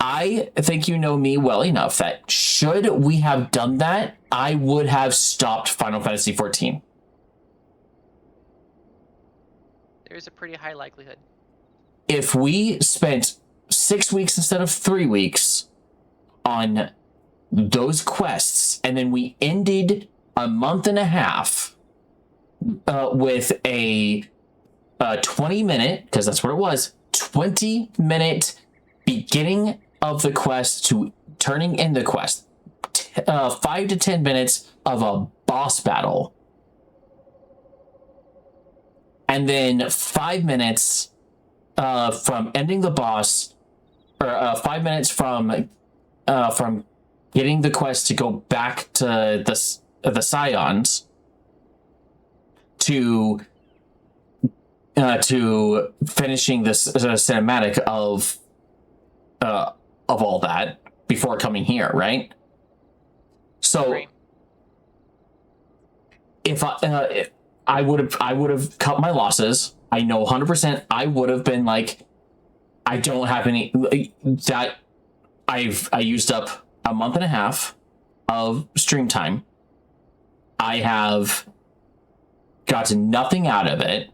I think you know me well enough that should we have done that, I would have stopped Final Fantasy XIV. There's a pretty high likelihood. If we spent 6 weeks instead of 3 weeks on those quests, and then we ended a month and a half with a 20-minute, because that's what it was, 20-minute beginning of the quest to turning in the quest, 5 to 10 minutes of a boss battle, and then 5 minutes from ending the boss, or 5 minutes from getting the quest to go back to the Scions to finishing this cinematic of all that before coming here, right? So Right. if I would have cut my losses, I know 100% I would have been like, I don't have any that I used up a month and a half of stream time. I have gotten nothing out of it.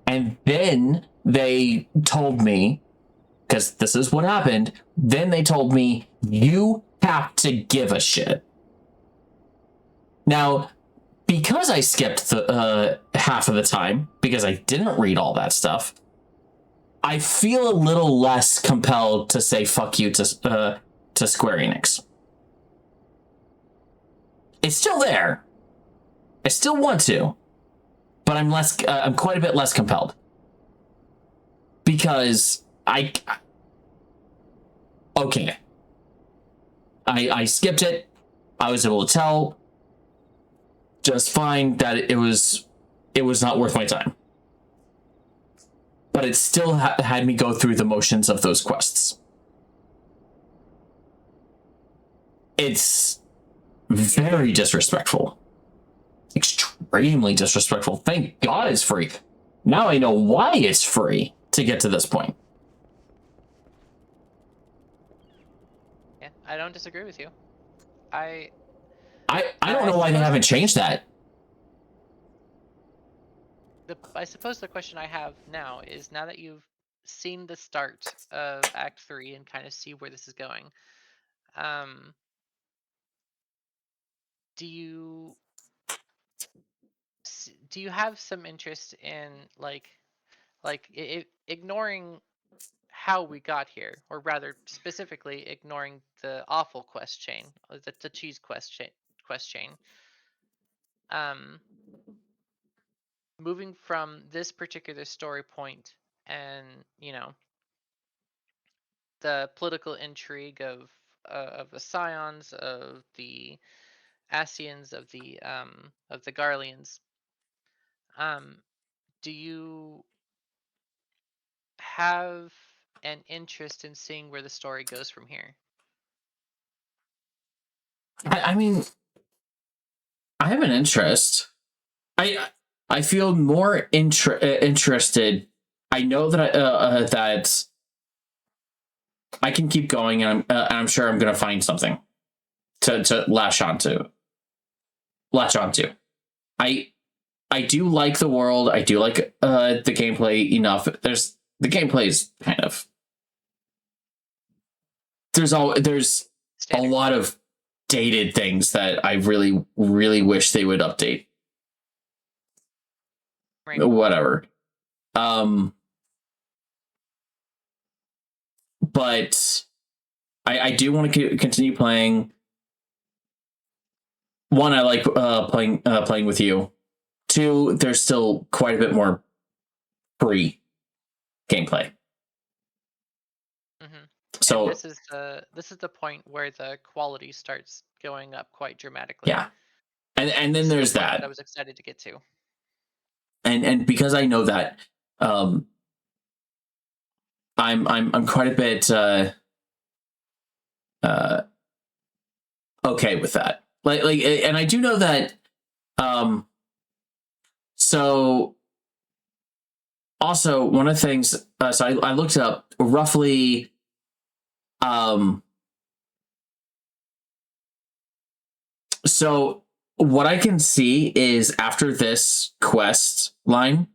And then they told me, because this is what happened, then they told me, you have to give a shit. Now, because I skipped the half of the time, because I didn't read all that stuff, I feel a little less compelled to say fuck you to Square Enix. It's still there. I still want to, but I'm quite a bit less compelled. Because I skipped it. I was able to tell just fine that it was not worth my time. But it still had me go through the motions of those quests. It's very disrespectful. extremely disrespectful. Thank God it's free. Now I know why it's free to get to this point. Yeah, I don't disagree with you. I don't know why they haven't changed that. I suppose the question I have now is, now that you've seen the start of Act 3 and kind of see where this is going, do you have some interest in ignoring how we got here, or rather specifically ignoring the awful quest chain, or the cheese quest chain, moving from this particular story point and, you know, the political intrigue of the Scions, of the Ascians, of the Garleans, do you have an interest in seeing where the story goes from here? I mean, I have an interest. I feel more interested. I know that that I can keep going, and I'm sure I'm going to find something to latch onto. I do like the world. I do like the gameplay enough. The gameplay is kind of there's a lot of dated things that I really wish they would update. Right. Whatever. But I do want to continue playing. One, I like playing with you. Two, there's still quite a bit more free gameplay. Mm-hmm. So and this is the point where the quality starts going up quite dramatically. Yeah, and then there's that I was excited to get to. And because I know that, I'm quite a bit okay with that. Like, and I do know that. So also one of the things. So I looked up roughly. So what I can see is after this quest line,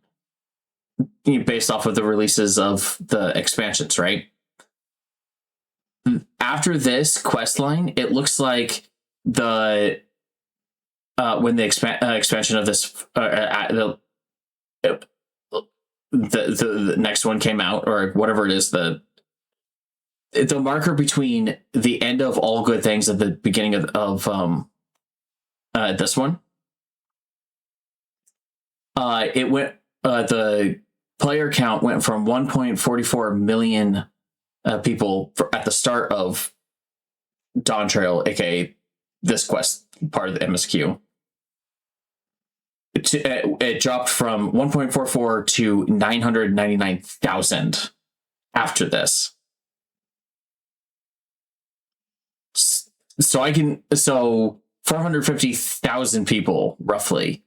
based off of the releases of the expansions, right? After this quest line, it looks like the when the expansion of this the next one came out, or whatever it is, the marker between the end of All Good Things at the beginning of this one, it went the player count went from 1.44 million people at the start of Dawntrail, aka this quest part of the MSQ. It dropped from 1.44 to 999,000 after this. So 450,000 people roughly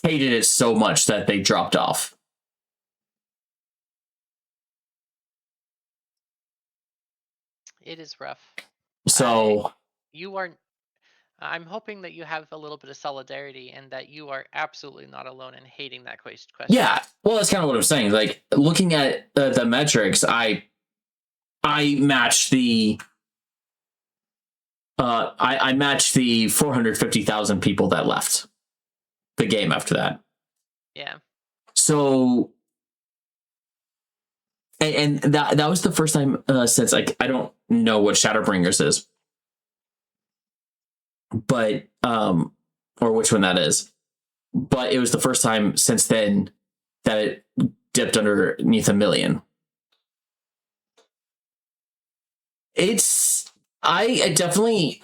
hated it so much that they dropped off. It is rough. So I'm hoping that you have a little bit of solidarity and that you are absolutely not alone in hating that question. Yeah, well, that's kind of what I'm saying. Like, looking at the metrics, I match the I match the 450,000 people that left the game after that. Yeah. So, and that was the first time since, like, I don't know what Shadowbringers is, but or which one that is, but it was the first time since then that it dipped underneath 1 million. I definitely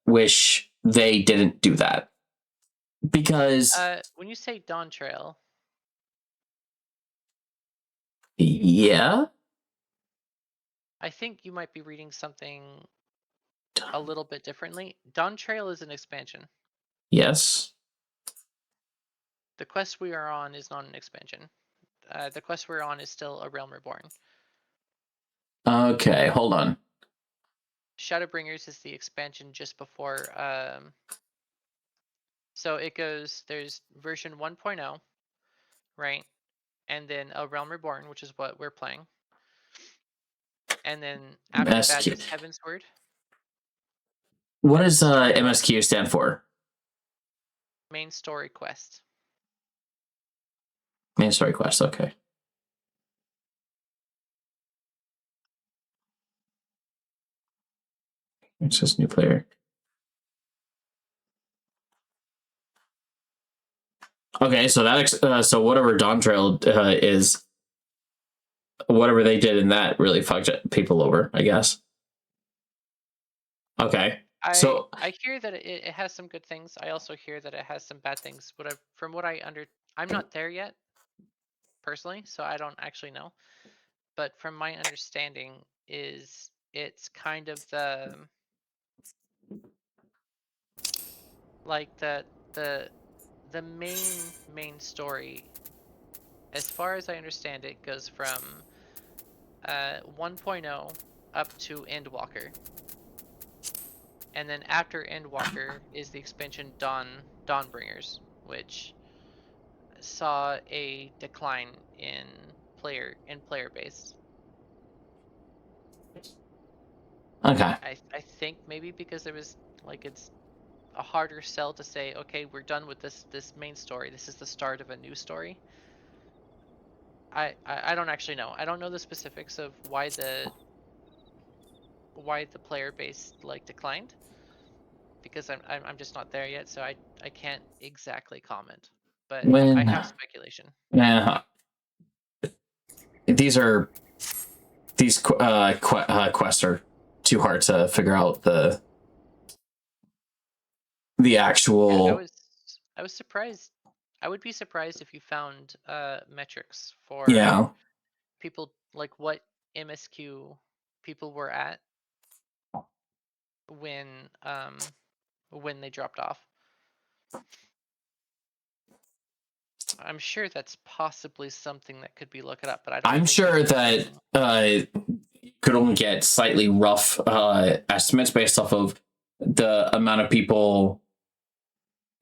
wish they didn't do that, because when you say Dawntrail, yeah, I think you might be reading something a little bit differently. Dawn Trail is an expansion. Yes. The quest we are on is not an expansion. The quest we're on is still A Realm Reborn. Okay, hold on. Shadowbringers is the expansion just before. So it goes, there's version 1.0, right? And then A Realm Reborn, which is what we're playing. And then after that MSQ. is Heavensward. What does MSQ stand for? Main story quest. Main story quest, okay. It's just new player. Okay, so that so whatever Dawn Trail is, whatever they did in that really fucked people over, I guess. Okay, so I hear that it has some good things. I also hear that it has some bad things. I'm not there yet, personally, so I don't actually know. But from my understanding, is it's kind of the main story, as far as I understand it, goes from 1.0 up to Endwalker. And then after Endwalker is the expansion Dawnbringers, which saw a decline in player base. okay. I think maybe because there was it's a harder sell to say, okay, we're done with this main story. This is the start of a new story. I don't actually know. I don't know the specifics of why the player base declined, because I'm just not there yet, so I can't exactly comment. But I have speculation. Yeah. These quests are too hard to figure out the actual. Yeah, I was surprised. I would be surprised if you found metrics for people, like what MSQ people were at when they dropped off. I'm sure that's possibly something that could be looked up, but I don't. I'm sure that could only get slightly rough estimates based off of the amount of people,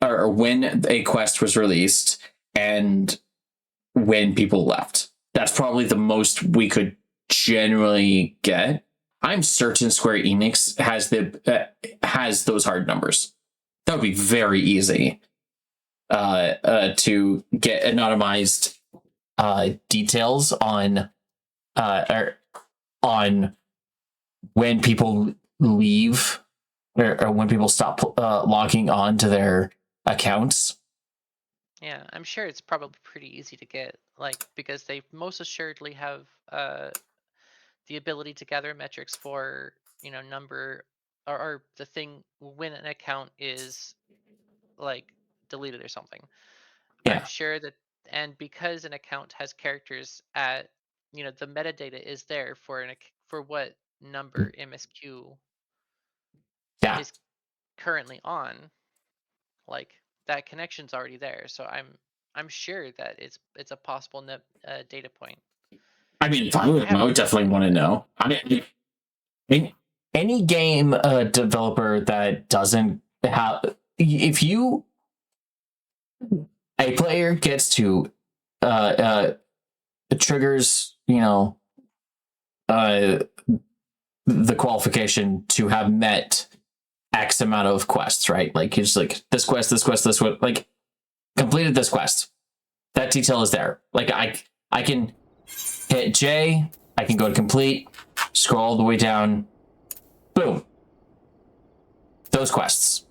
or when a quest was released and when people left. That's probably the most we could generally get. I'm certain Square Enix has those hard numbers. That would be very easy to get anonymized details on when people leave or when people stop logging on to their accounts. Yeah, I'm sure it's probably pretty easy to get, because they most assuredly have the ability to gather metrics for number or the thing when an account is deleted or something. Yeah. I'm sure that, and because an account has characters at the metadata is there for what number MSQ is currently on, that connection's already there. So I'm sure that it's a possible data point. I mean, if I would definitely want to know. I mean, any game developer that doesn't have, if a player gets to triggers, the qualification to have met X amount of quests, right? Like it's like this quest, completed this quest. That detail is there. Like I can hit J, I can go to complete, scroll all the way down, boom. Those quests.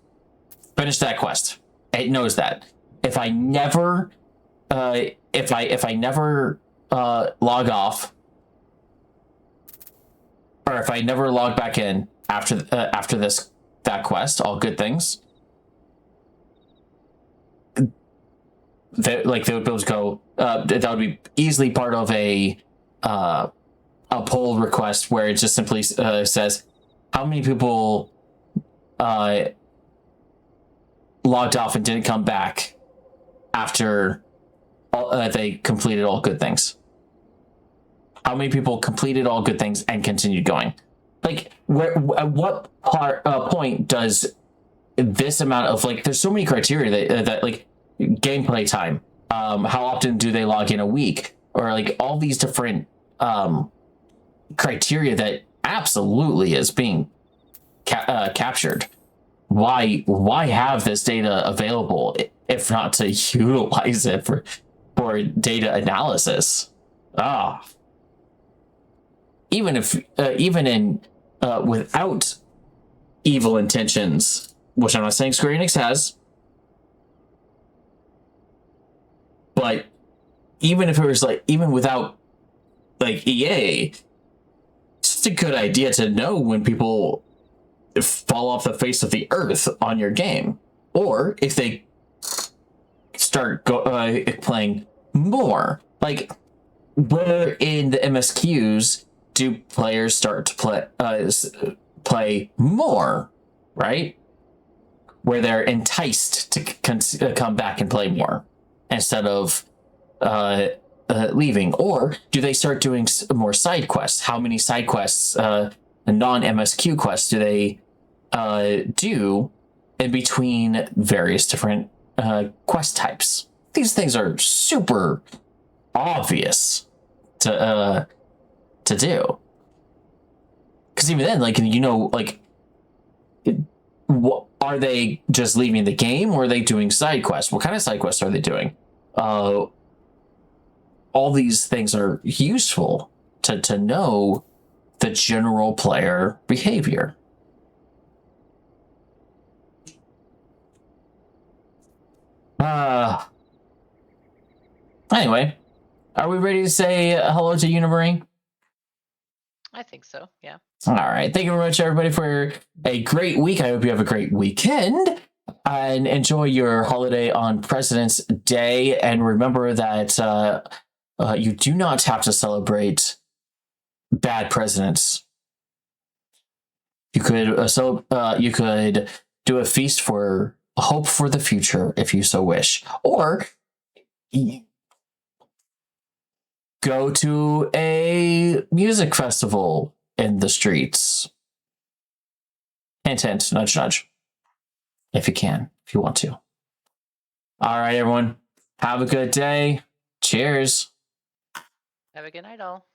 Finish that quest. It knows that. If I never log off, or if I never log back in after that quest, all good things, they would be able to go. That would be easily part of a a poll request where it just simply says how many people logged off and didn't come back after they completed all good things. How many people completed all good things and continued going? Like, at what point does this amount of, like, there's so many criteria that like, gameplay time, how often do they log in a week, or like all these different criteria that absolutely is being captured. Why have this data available if not to utilize it for data analysis? Even in without evil intentions, which I'm not saying Square Enix has, but even if it was like, even without like EA, it's just a good idea to know when people fall off the face of the earth on your game, or if they start playing more. Like, where in the MSQs do players start to play more, right? Where they're enticed to come back and play more instead of leaving, or do they start doing more side quests? How many side quests, non-MSQ quests, do they do in between various different quest types? These things are super obvious to do, because even then, like, you know, like, what are they just leaving the game, or are they doing side quests? What kind of side quests are they doing? All these things are useful to know the general player behavior. Anyway, are we ready to say hello to Unimarine? I think so, yeah. All right. Thank you very much, everybody, for a great week. I hope you have a great weekend and enjoy your holiday on President's Day. And remember that you do not have to celebrate bad presidents. You could you could do a feast for hope for the future if you so wish, or go to a music festival in the streets. Hint, hint, nudge, nudge. If you can, if you want to. All right, everyone. Have a good day. Cheers. Have a good night, all.